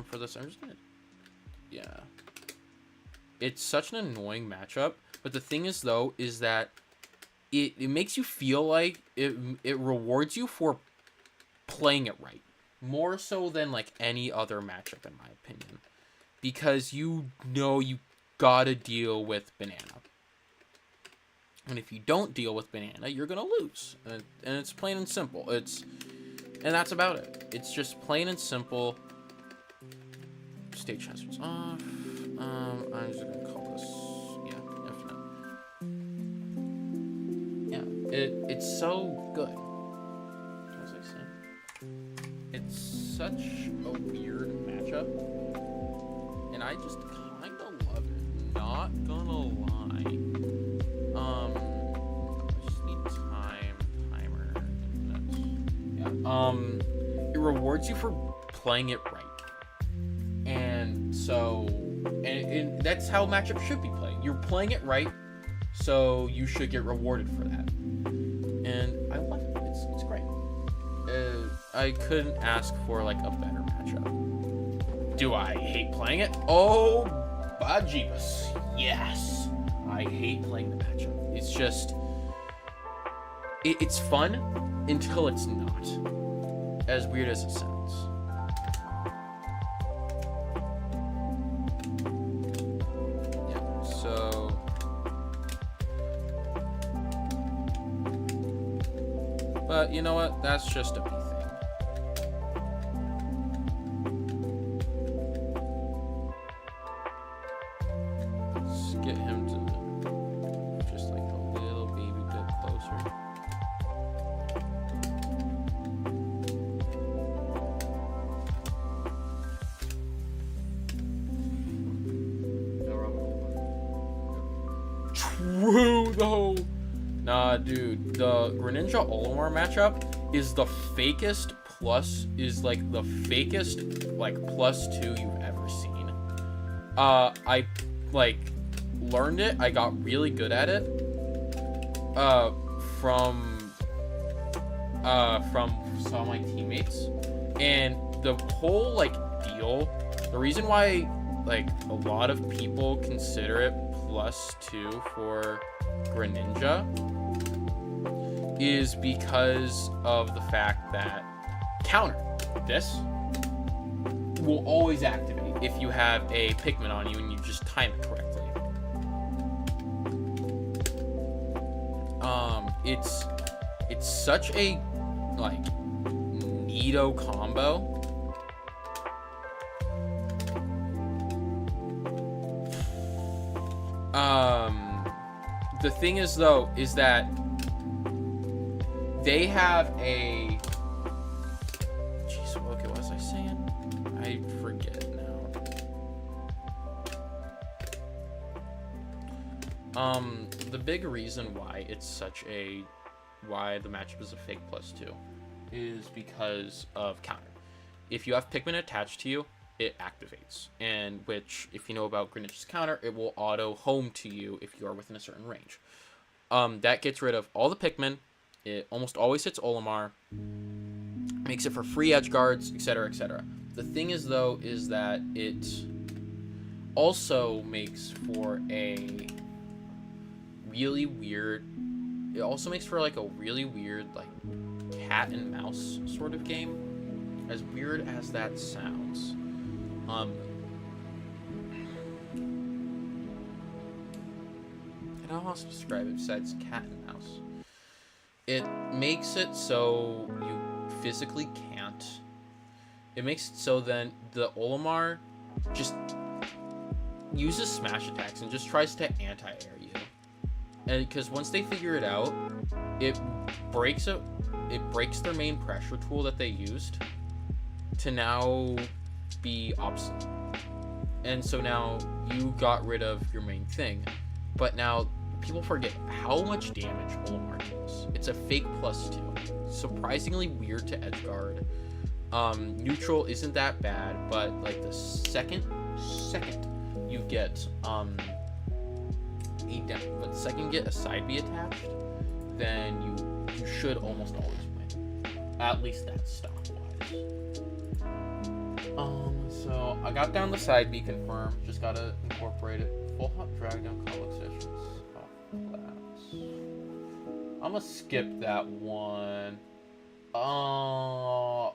for this, I'm just gonna, yeah. It's such an annoying matchup, but the thing is, though, is that it makes you feel like it rewards you for playing it right. More so than, like, any other matchup, in my opinion. Because you know you gotta deal with Banana. And if you don't deal with Banana, you're gonna lose. And it's plain and simple. And that's about it. It's just plain and simple. Stage hazards off. I'm just gonna call this, yeah, infinite. Yeah, it's so good. What was I saying? It's such a weird matchup, and I just kind of love it. Not gonna lie. I just need timer. Yeah. It rewards you for playing it right, and so, and that's how matchup should be played. You're playing it right, so you should get rewarded for that. And I love it. It's great. I couldn't ask for like a better matchup. Do I hate playing it? Oh, bejeebus. Yes. I hate playing the matchup. It's just, it's fun until it's not. As weird as it sounds. Yeah, so. But you know what? That's just a me thing. Let's get him to just like a little baby bit closer. True though. Nah, dude, the Greninja Olimar matchup is the fakest like +2 you've ever seen. I like learned it. I got really good at it. From some of my teammates, and the whole like deal. The reason why like a lot of people consider it +2 for Greninja is because of the fact that counter this will always activate if you have a Pikmin on you and you just time it correctly. It's such a like neato combo. The thing is though is that they have a jeez, okay, what was I saying? I forget now. The big reason why it's such a why the matchup is a fake +2 is because of counter. If you have Pikmin attached to you, it activates, and which, if you know about Greninja's counter, it will auto home to you if you are within a certain range. That gets rid of all the Pikmin. It almost always hits Olimar, makes it for free edge guards, etc., etc. The thing is, though, is that it also makes for a really weird. It also makes for like a really weird, like cat and mouse sort of game. As weird as that sounds. I don't know how to describe it besides cat and mouse. It makes it so you physically can't. It makes it so then the Olimar just uses smash attacks and just tries to anti-air you. And because once they figure it out, it breaks their main pressure tool that they used to now be obsolete. And so now you got rid of your main thing, but now people forget how much damage Olimar deals. It's a fake +2. Surprisingly weird to edgeguard. Neutral isn't that bad, but like the second you get a side B attached, then you should almost always win. At least that's stock wise. So I got down the side B confirmed. Just gotta incorporate it. Full hop dragdown combo sessions. I'm gonna skip that one. I'm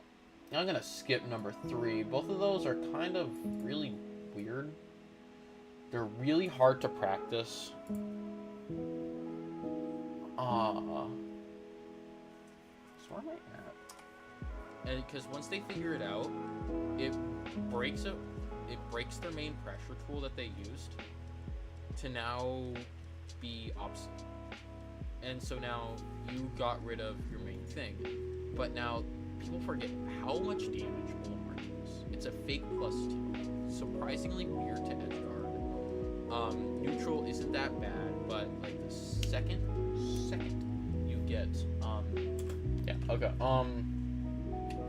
gonna skip number 3. Both of those are kind of really weird. They're really hard to practice. So where am I at? And because once they figure it out, it breaks their main pressure tool that they used to now be obsolete. And so now you got rid of your main thing, but now people forget how much damage Olimar does. It's a fake +2. Surprisingly weird to edge guard. Neutral isn't that bad, but like the second you get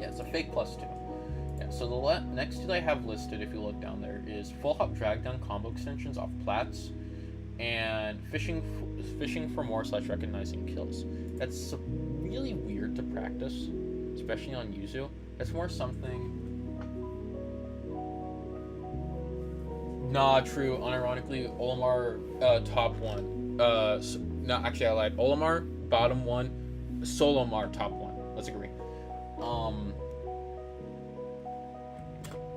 it's a fake +2. Yeah, so the next two that I have listed, if you look down there, is full hop dragdown combo extensions off plats, and fishing for more / recognizing kills. That's really weird to practice, especially on Yuzu. That's more something. Nah, true. Unironically, Olimar top 1. No, actually I lied. Olimar bottom 1, Solomar top 1. Let's agree.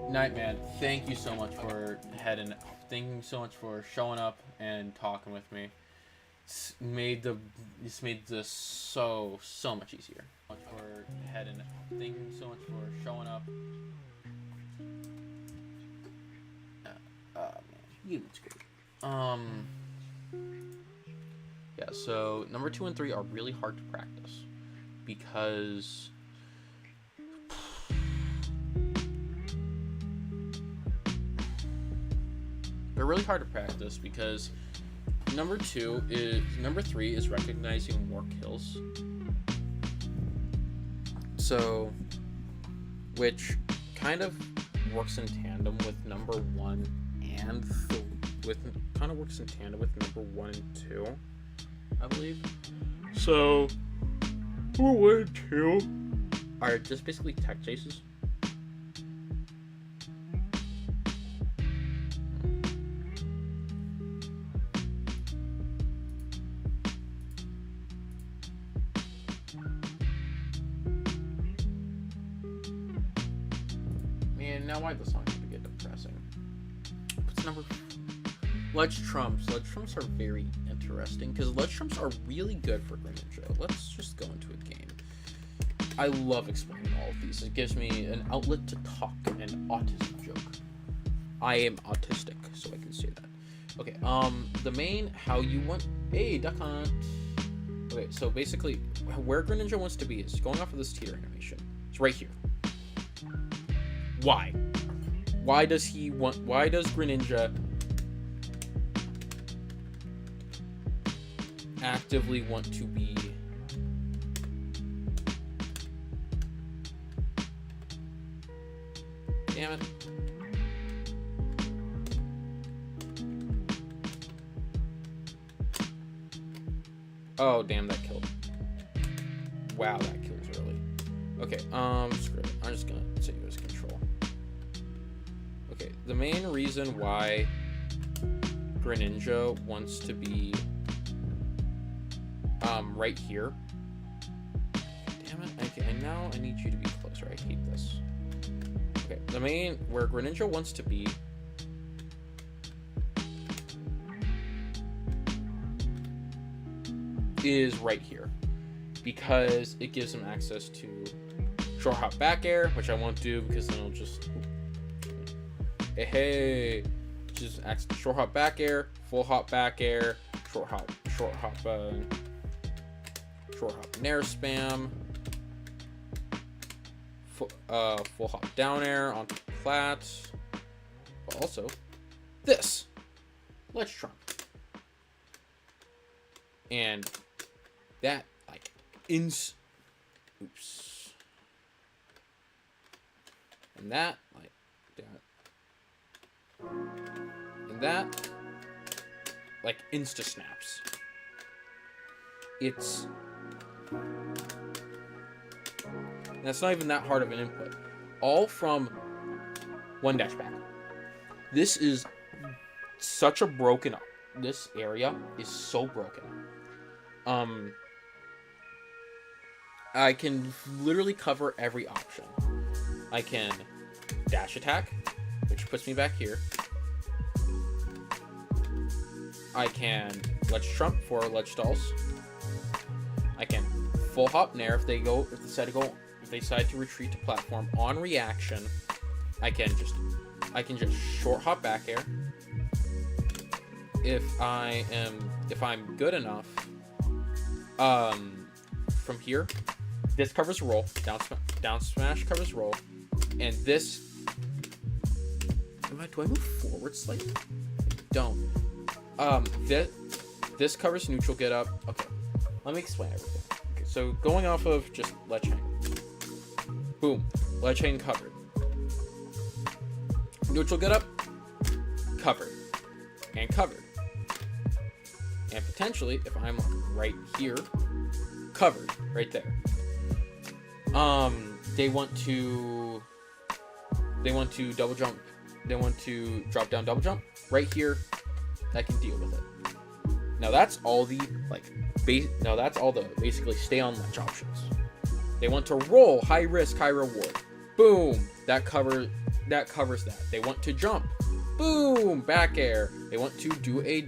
Nightman, thank you so much for thank you so much for showing up and talking with me. This made this so much easier. Thank you so much for showing up. Man, you was great. Yeah. So number 2 and 3 are really hard to practice because they're really hard to practice because number 3 is recognizing more kills. So, which kind of works in tandem with number 1 and number 1 and 2, I believe. So, number 1 and 2 are just basically tech chases. Now why the song have to get depressing? What's number? Ledge trumps. Ledge trumps are very interesting because ledge trumps are really good for Greninja. Let's just go into a game. I love explaining all of these. It gives me an outlet to talk, an autism joke. I am autistic, so I can say that. Okay. The main how you want. Hey, Duck Hunt. Okay, so basically, where Greninja wants to be is going off of this teeter animation. It's right here. Why? Why does Greninja actively want to be damn it. Oh damn, that killed. Wow, that kills early. Okay, screw it. I'm just gonna say it was control. Okay, the main reason why Greninja wants to be right here. Damn it. Okay, and now I need you to be closer. I hate this. Okay, the main where Greninja wants to be is right here because it gives him access to short hop back air, which I won't do because then it'll just just short hop back air, full hop back air, short hop nair spam, full hop down air onto plats, but also this ledge trump, and that like oops, and that like that, and that like insta snaps. That's not even that hard of an input. All from one dash back. This is such a broken up. This area is so broken. I can literally cover every option. I can dash attack, which puts me back here. I can ledge trump for ledge stalls. I can full hop nair if they decide to retreat to platform on reaction. I can just short hop back air. If I'm good enough, from here, this covers roll. Down smash covers roll. And this... Do I move forward slightly? I don't. This covers neutral get up. Okay. Let me explain everything. Okay, so going off of just ledge hang. Boom. Ledge hang covered. Neutral get up. Covered. And covered. And potentially, if I'm right here, covered. Right there. They want to double jump. They want to drop down double jump. Right here, I can deal with it. Now that's all the basically stay on ledge options. They want to roll, high risk, high reward. Boom, that covers that. They want to jump. Boom, back air. They want to do a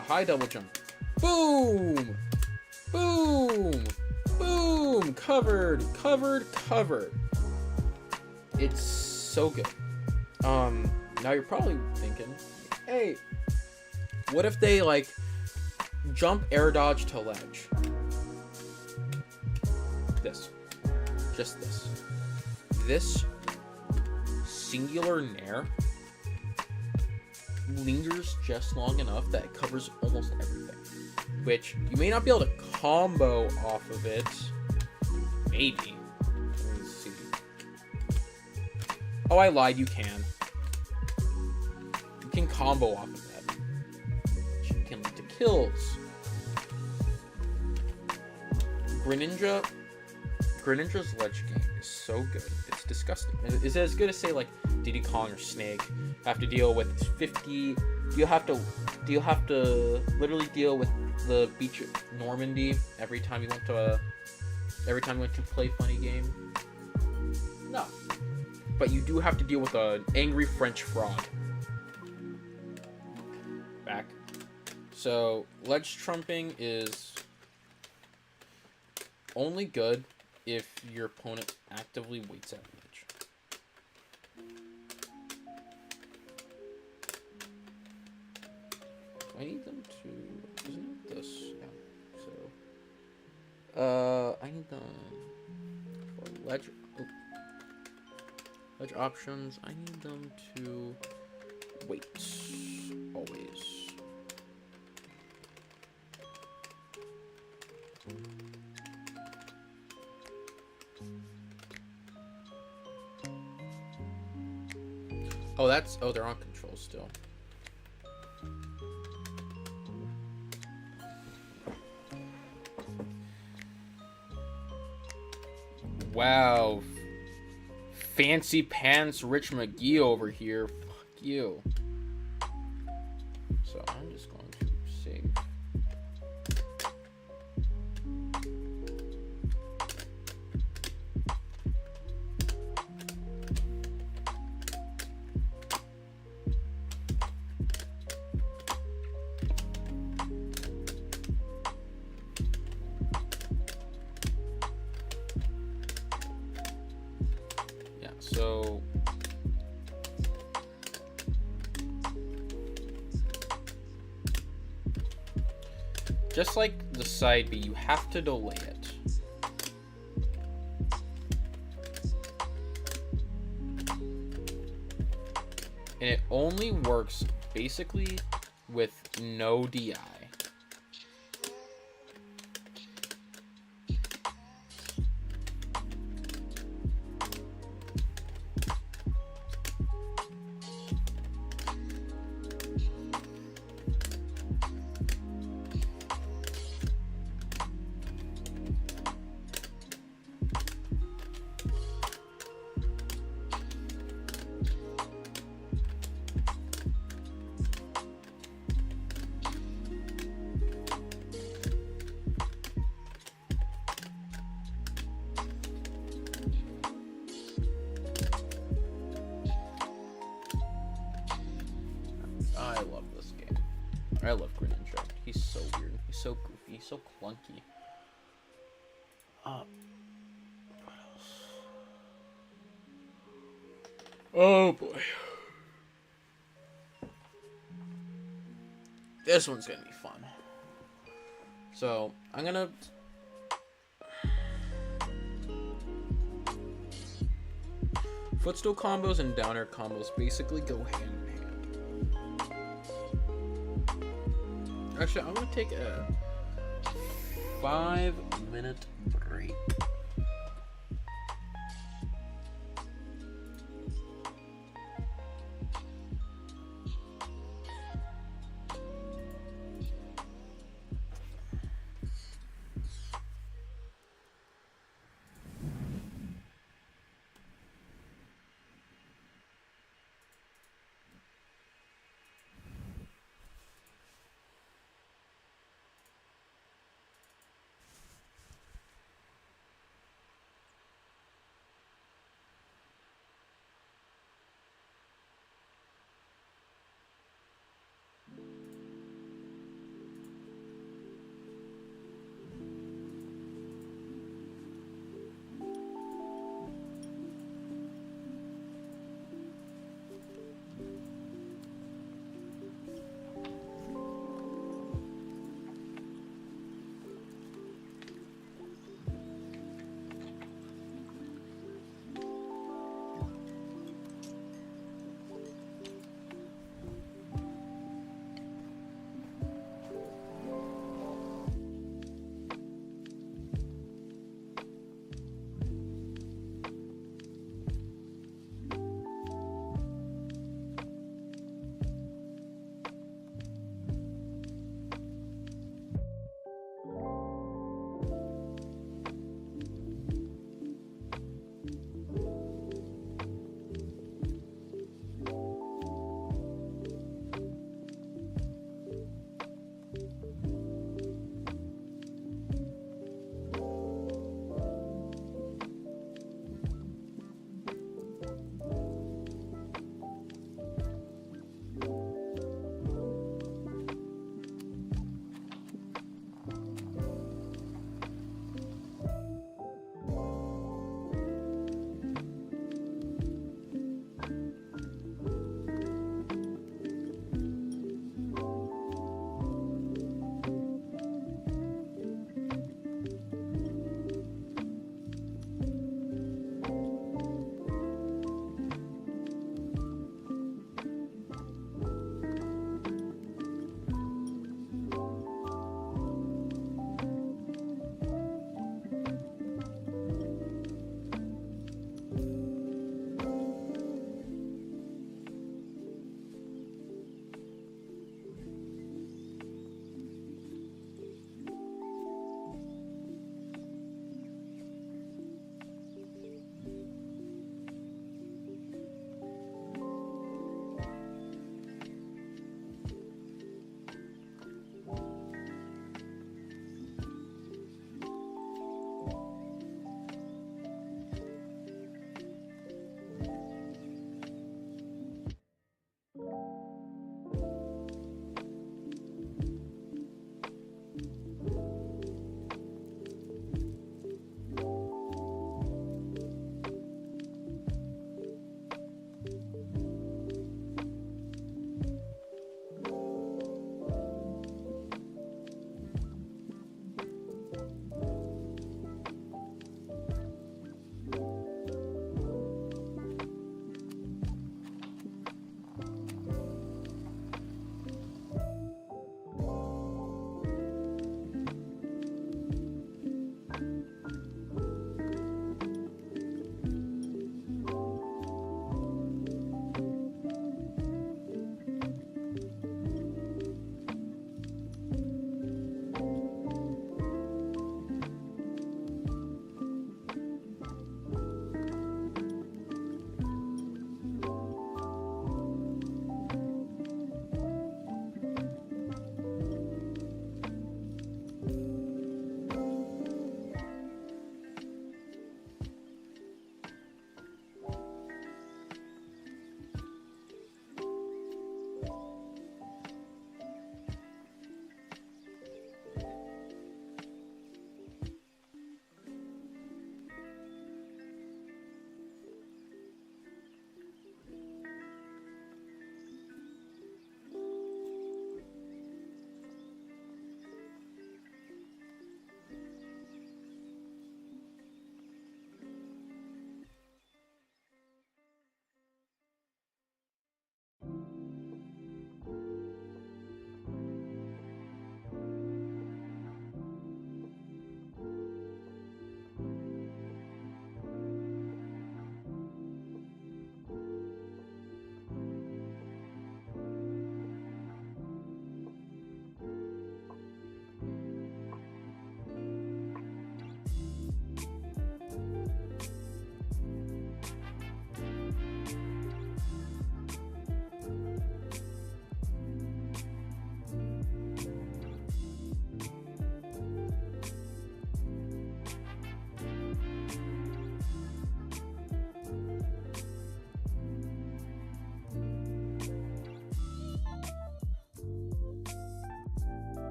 high double jump. Boom, boom, boom. Covered. It's so good. Now you're probably thinking, hey, what if they like jump air dodge to ledge? This singular nair lingers just long enough that it covers almost everything, which you may not be able to combo off of it. Maybe. Let me see. Oh, I lied. You can. You can combo off of that. You can lead to kills. Greninja's ledge game is so good. It's disgusting. It's as good as say like Diddy Kong or Snake have to deal with 50. Do you have to literally deal with the beach at Normandy every time you went to play funny game? No. But you do have to deal with an angry French frog. Back. So ledge trumping is only good if your opponent actively waits at ledge. I need them to... Isn't it this? Yeah. So... I need them... For ledge options, I need them to... wait. Always. Oh, they're on control still. Wow. Fancy pants Rich McGee over here. Fuck you. So I'm just going to save. So just like the side B, you have to delay it. And it only works basically with no DI. I love this game. I love Greninja. He's so weird. He's so goofy. He's so clunky. What else? Oh boy. This one's gonna be fun. So I'm gonna. Footstool combos and downer combos basically go hand in hand. Actually, I'm gonna take a 5-minute break.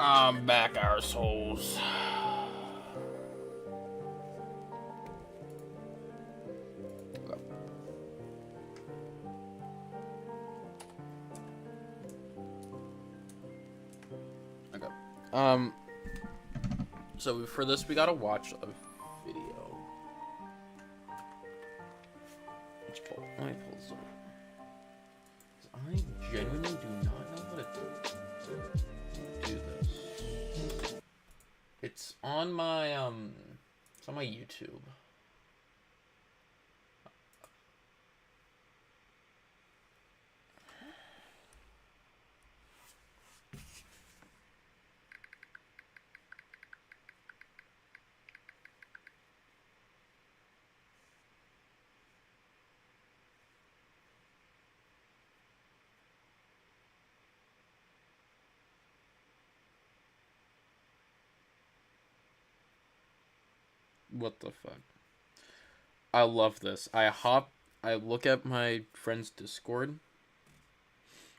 I'm back, our souls. Okay. So for this, we gotta watch a video. Let me pull this up. I genuinely do not know how to do this. It's on my YouTube. What the fuck? I love this. I look at my friend's Discord.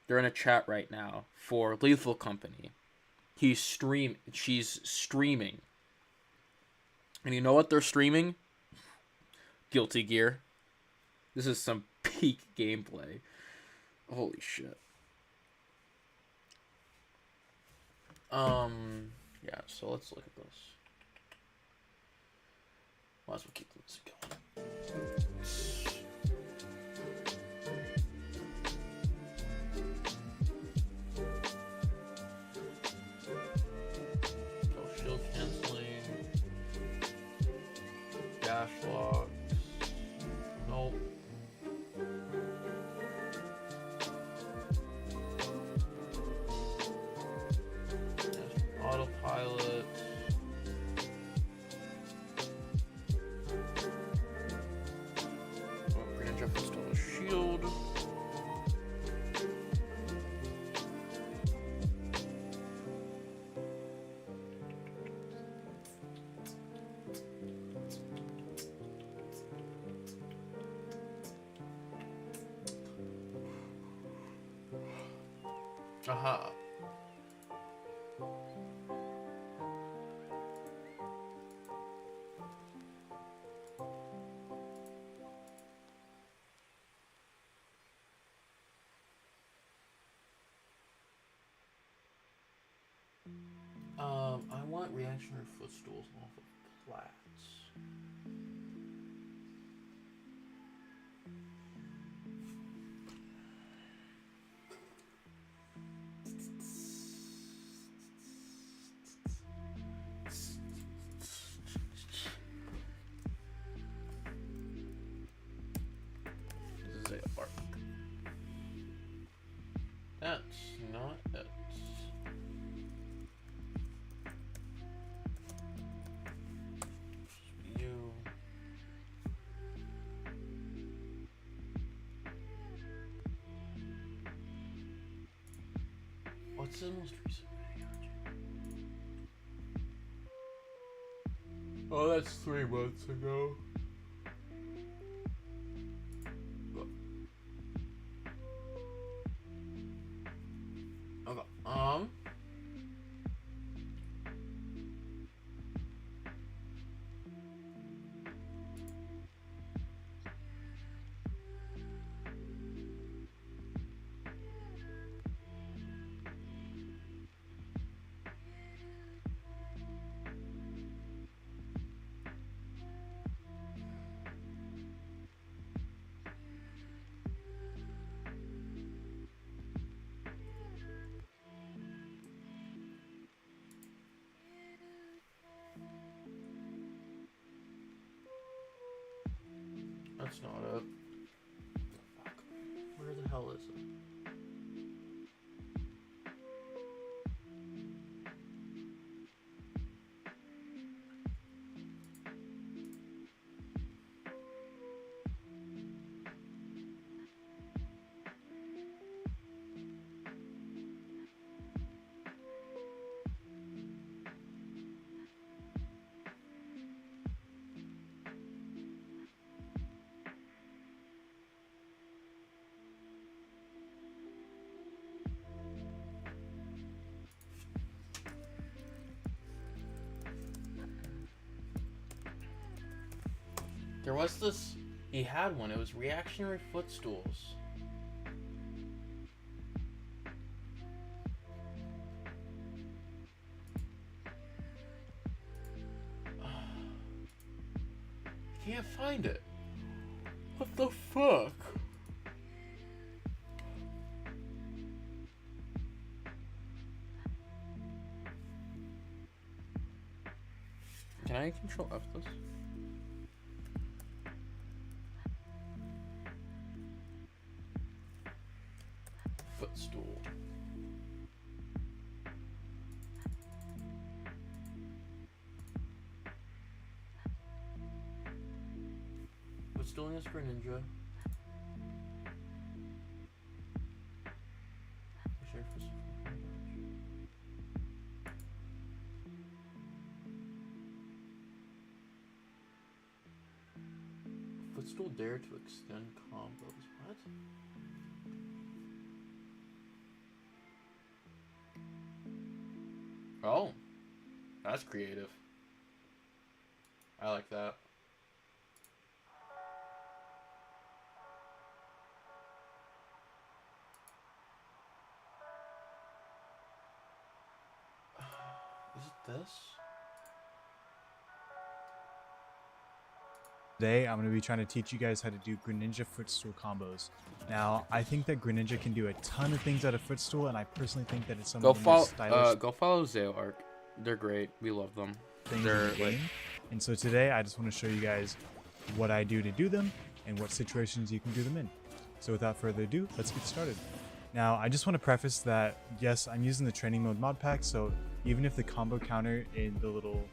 They're in a chat right now for Lethal Company. She's streaming. And you know what they're streaming? Guilty Gear. This is some peak gameplay. Holy shit. Yeah, so let's look at this. Might as well keep the music going. Oh, shield canceling. Dash locks. Nope. Autopilot. Footstool shield. Aha. I want reactionary footstools off of plats. This is a arc. That's not it. What's the most recent video? Oh, that's 3 months ago. Okay. That's not it. Fuck. Where the hell is it? There was this. He had one. It was Reactionary Fotstools. Can't find it. What the fuck? Can I control F this? Footstool. Footstooling is for ninja. Footstool Dair to extend combos. What? Oh, that's creative. I like that. Is it this? Today, I'm going to be trying to teach you guys how to do Greninja Footstool combos. Now, I think that Greninja can do a ton of things out of Footstool, and I personally think that it's some of the most stylish go follow Zeo. They're great. We love them. things in the game. And so today, I just want to show you guys what I do to do them and what situations you can do them in. So without further ado, let's get started. Now, I just want to preface that, yes, I'm using the training mode mod pack, so even if the combo counter in the little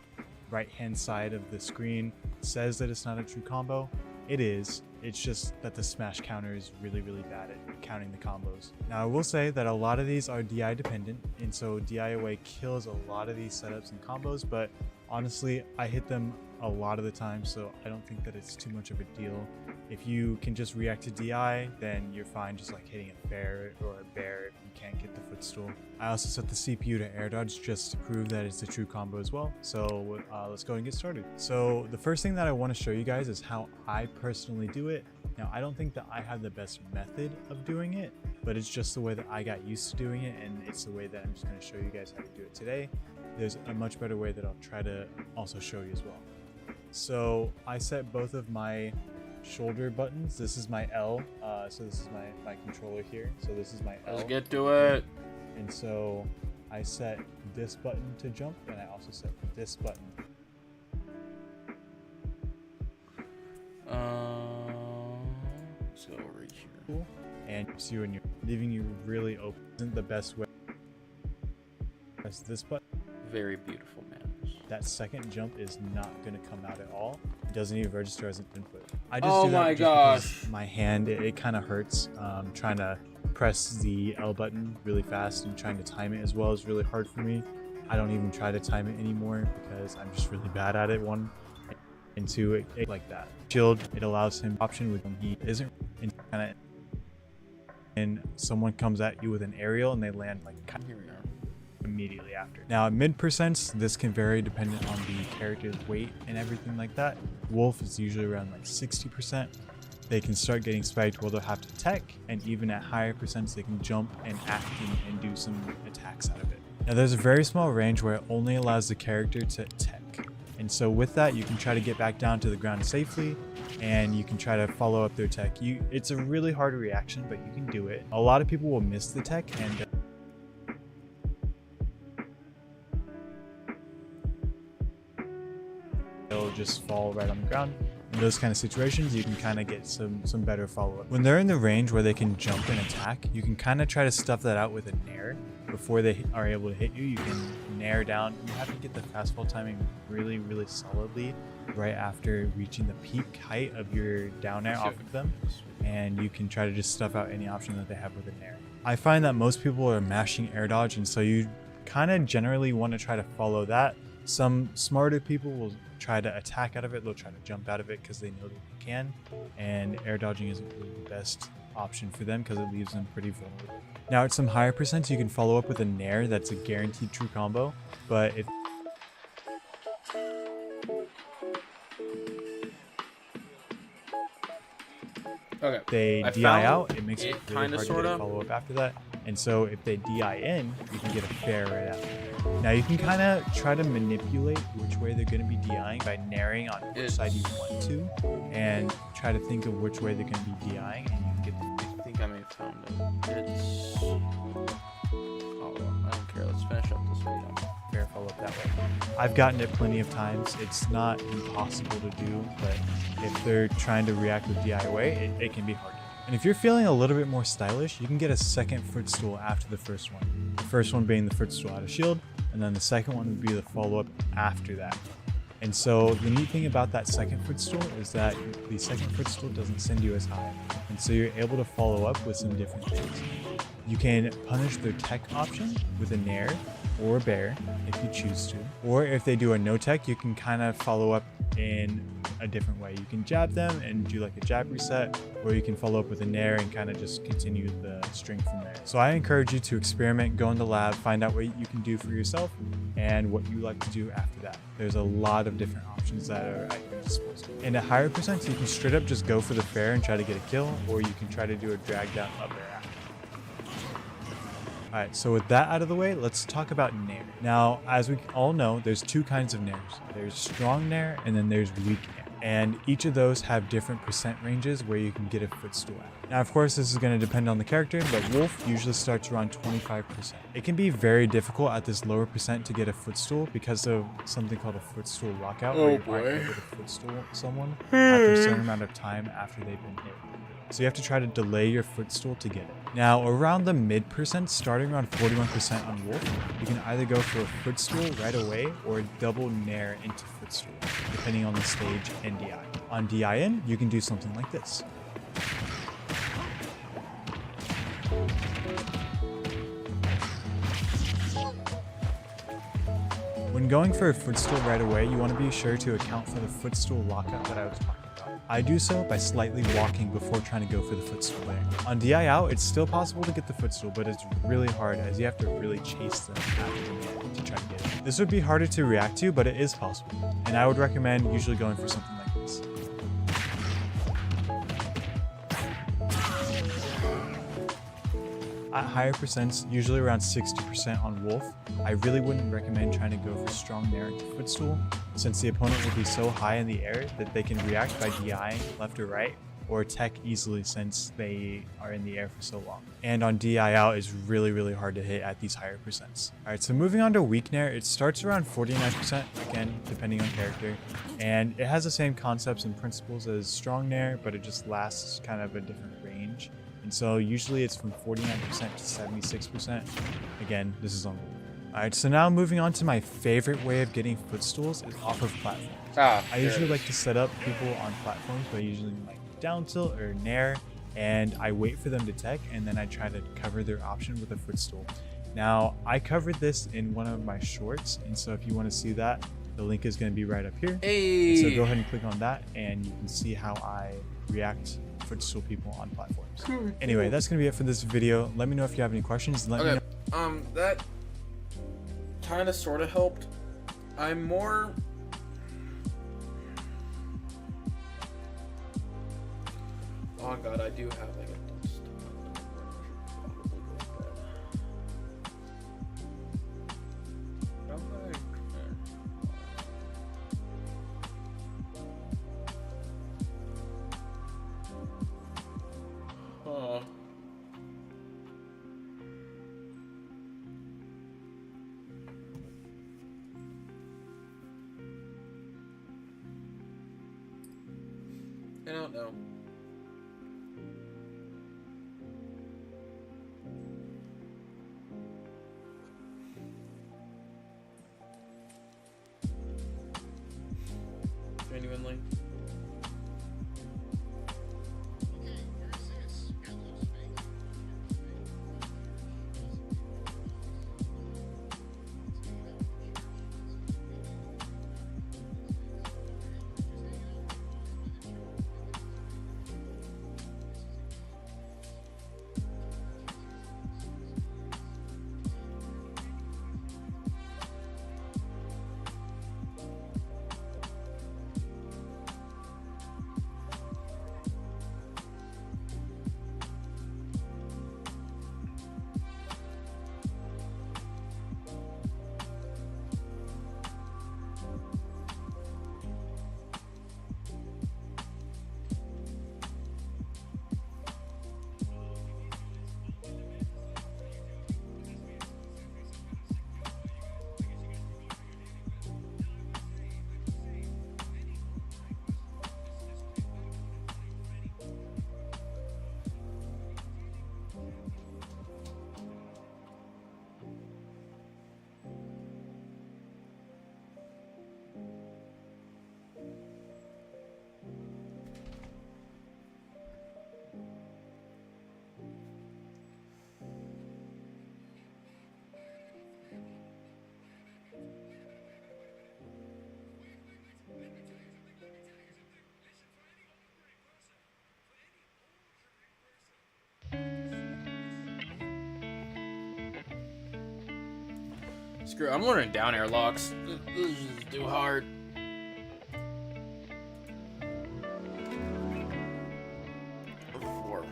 right hand side of the screen says that it's not a true combo, it is. It's just that the smash counter is really bad at counting the combos. Now I will say that a lot of these are DI dependent, and so DI away kills a lot of these setups and combos, but honestly I hit them a lot of the time, so I don't think that it's too much of a deal. If you can just react to DI, then you're fine just like hitting a fair or a bear if you can't get the footstool. I also set the CPU to air dodge just to prove that it's a true combo as well. So let's go and get started. So the first thing that I want to show you guys is how I personally do it. Now I don't think that I have the best method of doing it, but it's just the way that I got used to doing it, and it's the way that I'm just going to show you guys how to do it today. There's a much better way that I'll try to also show you as well. So I set both of my shoulder buttons. This is my L, so this is my controller here. So this is my L. Let's get to it. And so I set this button to jump, and I also set this button. Let's go over here. And see when you're leaving you really open isn't the best way. Press this button. Very beautiful, man. That second jump is not going to come out at all. It doesn't even register as an input. I just Oh do that my just gosh. because my hand, it kind of hurts. Trying to press the L button really fast and trying to time it as well is really hard for me. I don't even try to time it anymore because I'm just really bad at it. One, and two, it like that. Shield, it allows him option with when he isn't in kind of, and someone comes at you with an aerial and they land like kind Here we are. immediately after. Now at mid percents, this can vary depending on the character's weight and everything like that. Wolf is usually around like 60%. They can start getting spiked where they'll have to tech, and even at higher percents they can jump and act and do some attacks out of it. Now there's a very small range where it only allows the character to tech, and so with that you can try to get back down to the ground safely, and you can try to follow up their tech. It's a really hard reaction, but you can do it. A lot of people will miss the tech and they'll just fall right on the ground. In those kind of situations, you can kind of get some better follow-up. When they're in the range where they can jump and attack, you can kind of try to stuff that out with a nair. Before they are able to hit you, you can nair down. You have to get the fast fall timing really solidly right after reaching the peak height of your down air off of them, and you can try to just stuff out any option that they have with a nair. I find that most people are mashing air dodge, and so you kind of generally want to try to follow that. Some smarter people will try to attack out of it, they'll try to jump out of it because they know that they can, and air dodging isn't really the best option for them because it leaves them pretty vulnerable. Now at some higher percents you can follow up with a nair that's a guaranteed true combo, but if Okay. They I DI found out, it makes it it really kinda, hard to get a sorta. follow-up after that. And so if they DI in, you can get a fair right after. Now you can kind of try to manipulate which way they're going to be DIing by narrowing on which side you want to, and try to think of which way they're going to be DIing, and you can get the I think I may have found it. It's... Oh, I don't care. Let's finish up this video. fair follow-up that way. I've gotten it plenty of times. It's not impossible to do, but if they're trying to react with DI away, it can be hard. And if you're feeling a little bit more stylish, you can get a second footstool after the first one. The first one being the footstool out of shield, and then the second one would be the follow-up after that. And so the neat thing about that second footstool is that the second footstool doesn't send you as high. And so you're able to follow up with some different things. You can punish their tech option with a Nair or a Bear if you choose to. Or if they do a no tech, you can kind of follow up in a different way. You can jab them and do like a jab reset, or you can follow up with a Nair and kind of just continue the string from there. So I encourage you to experiment, go in the lab, find out what you can do for yourself and what you like to do after that. There's a lot of different options that are at your disposal. And at higher percents, you can straight up just go for the fair and try to get a kill, or you can try to do a drag down up there after. Alright, so with that out of the way, let's talk about Nair. Now, as we all know, there's two kinds of Nairs. There's strong Nair and then there's weak Nair. And each of those have different percent ranges where you can get a footstool at. Now, of course, this is going to depend on the character, but Wolf usually starts around 25%. It can be very difficult at this lower percent to get a footstool because of something called a footstool lockout, where you aren't able to footstool someone after a certain amount of time after they've been hit. So you have to try to delay your footstool to get it. Now, around the mid percent, starting around 41% on Wolf, you can either go for a footstool right away or a double Nair into footstool, depending on the stage and DI. On DI in, you can do something like this. When going for a footstool right away, you want to be sure to account for the footstool lockout that I was talking about. I do so by slightly walking before trying to go for the footstool there. On DI out, it's still possible to get the footstool, but it's really hard as you have to really chase them after the man to try to get it. This would be harder to react to, but it is possible, and I would recommend usually going for something like this. At higher percents, usually around 60% on Wolf, I really wouldn't recommend trying to go for strong Nair into footstool, since the opponent will be so high in the air that they can react by DIing left or right, or tech easily since they are in the air for so long. And on DI out is really hard to hit at these higher percents. Alright, so moving on to weak Nair, it starts around 49%, again, depending on character, and it has the same concepts and principles as strong Nair, but it just lasts kind of a different range. And so usually it's from 49% to 76%. Again, this is on Wolf. Alright, so now moving on to my favorite way of getting footstools is off of platforms. I usually like to set up people on platforms by using like down tilt or Nair, and I wait for them to tech, and then I try to cover their option with a footstool. Now, I covered this in one of my shorts, and so if you want to see that, the link is going to be right up here. Hey. And so go ahead and click on that, and you can see how I react footstool people on platforms. Anyway, that's going to be it for this video. Let me know if you have any questions. Let me know. That kind of sort of helped. I'm more... Oh god, I do have like a dust. Huh. I don't know. Genuinely. Screw it, I'm learning down air locks. This is just too hard. Four.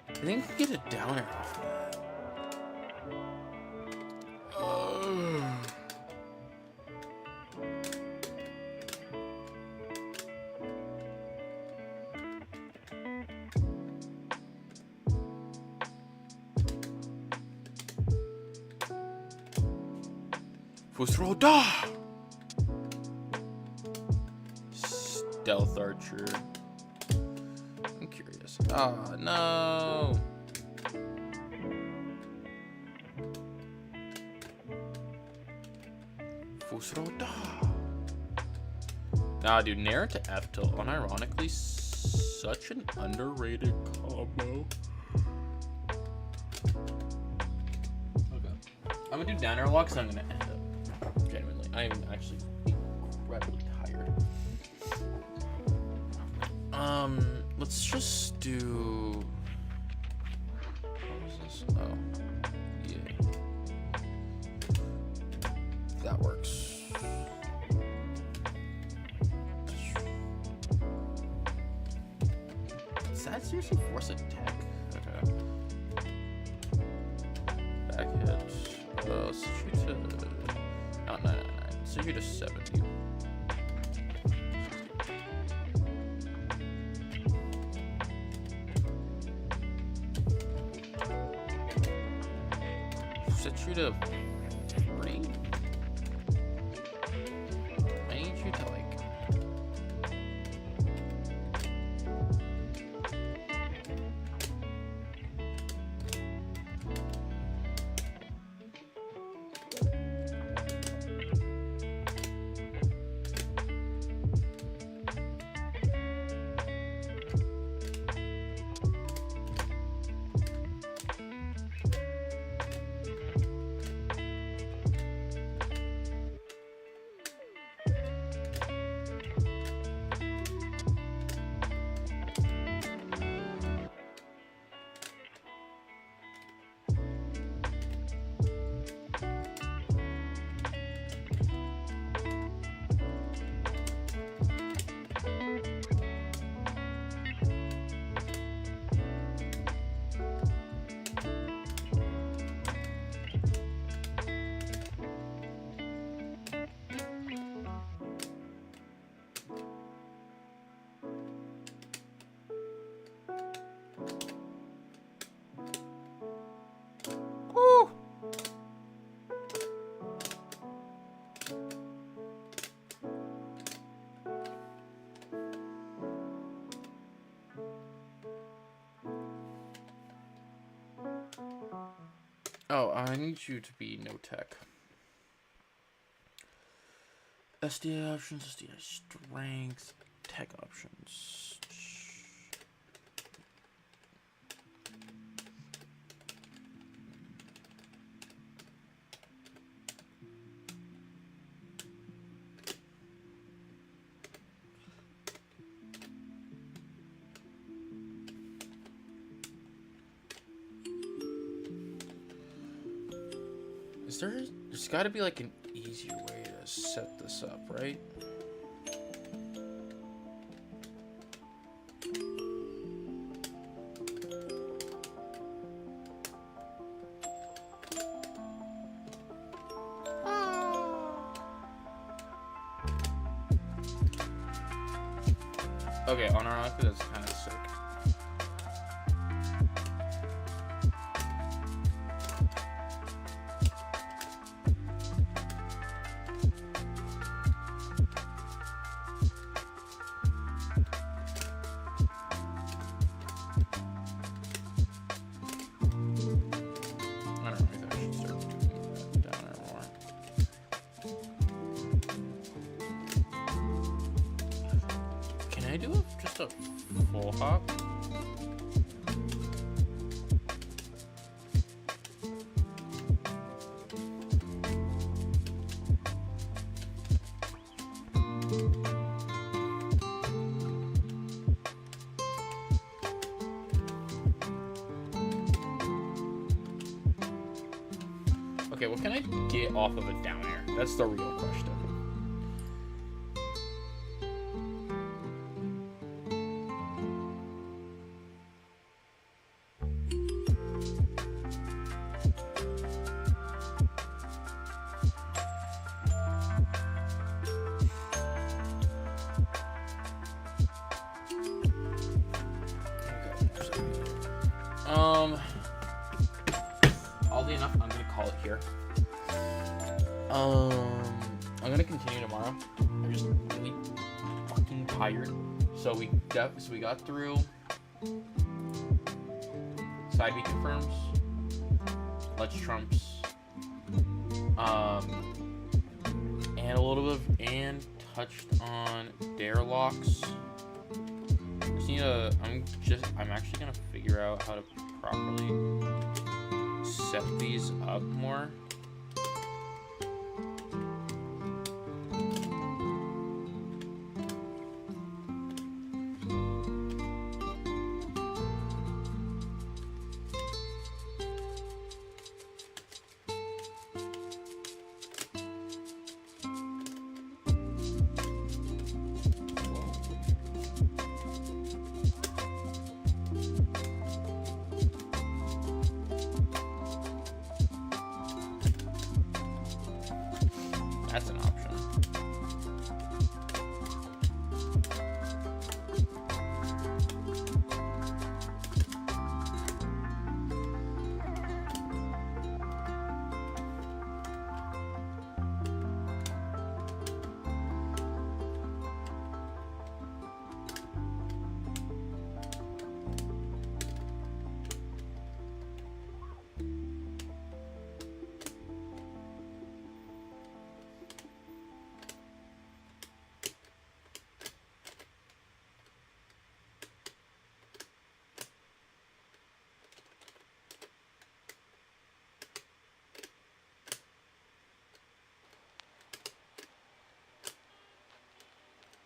I think I can get a down air off of that. Footstool da! Stealth archer. I'm curious. Oh no! Footstool da! Nah, dude, Nair to F tilt, unironically, such an underrated combo. Okay. I'm gonna do down air locks and I'm gonna end up. Genuinely, I am actually incredibly tired. Let's just do. What was this? Oh, yeah. That works. Does that seriously force a tech? Okay. Back hit. Let's shoot to. Not 999. So you're to 70. Set you to 3. I need you to like. Oh, I need you to be no tech. SDI options, SDI strength, tech options. There's got to be like an easier way to set this up, right? Okay, on our outfit, that's kind of sick. I do just a full hop? Okay, what can I get off of a down air? That's the real question. Oddly enough, I'm gonna call it here. I'm gonna continue tomorrow. I'm just really fucking tired. So we got through side B confirms, let's trumps, and a little bit of touched on Dair locks. I'm actually gonna figure out how to properly set these up more. That's an option.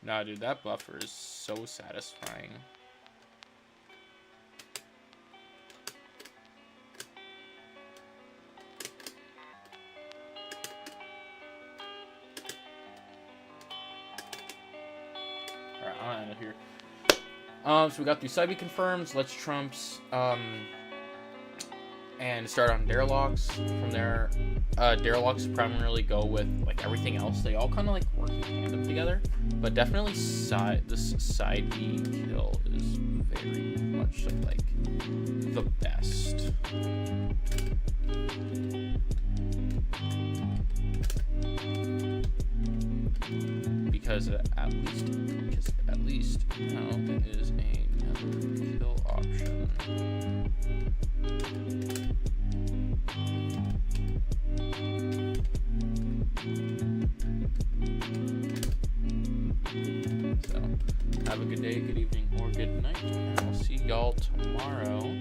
Nah, dude, that buffer is so satisfying. Alright, I'm gonna end it here. So we got through side B confirms, let's trumps, and start on Dair locks. From there, Dair locks primarily go with like everything else. They all kind of like work in tandem together, but definitely this side B kill is very much like the best. Because at least now there is another kill option. So, have a good day, good evening, or good night, and I'll see y'all tomorrow.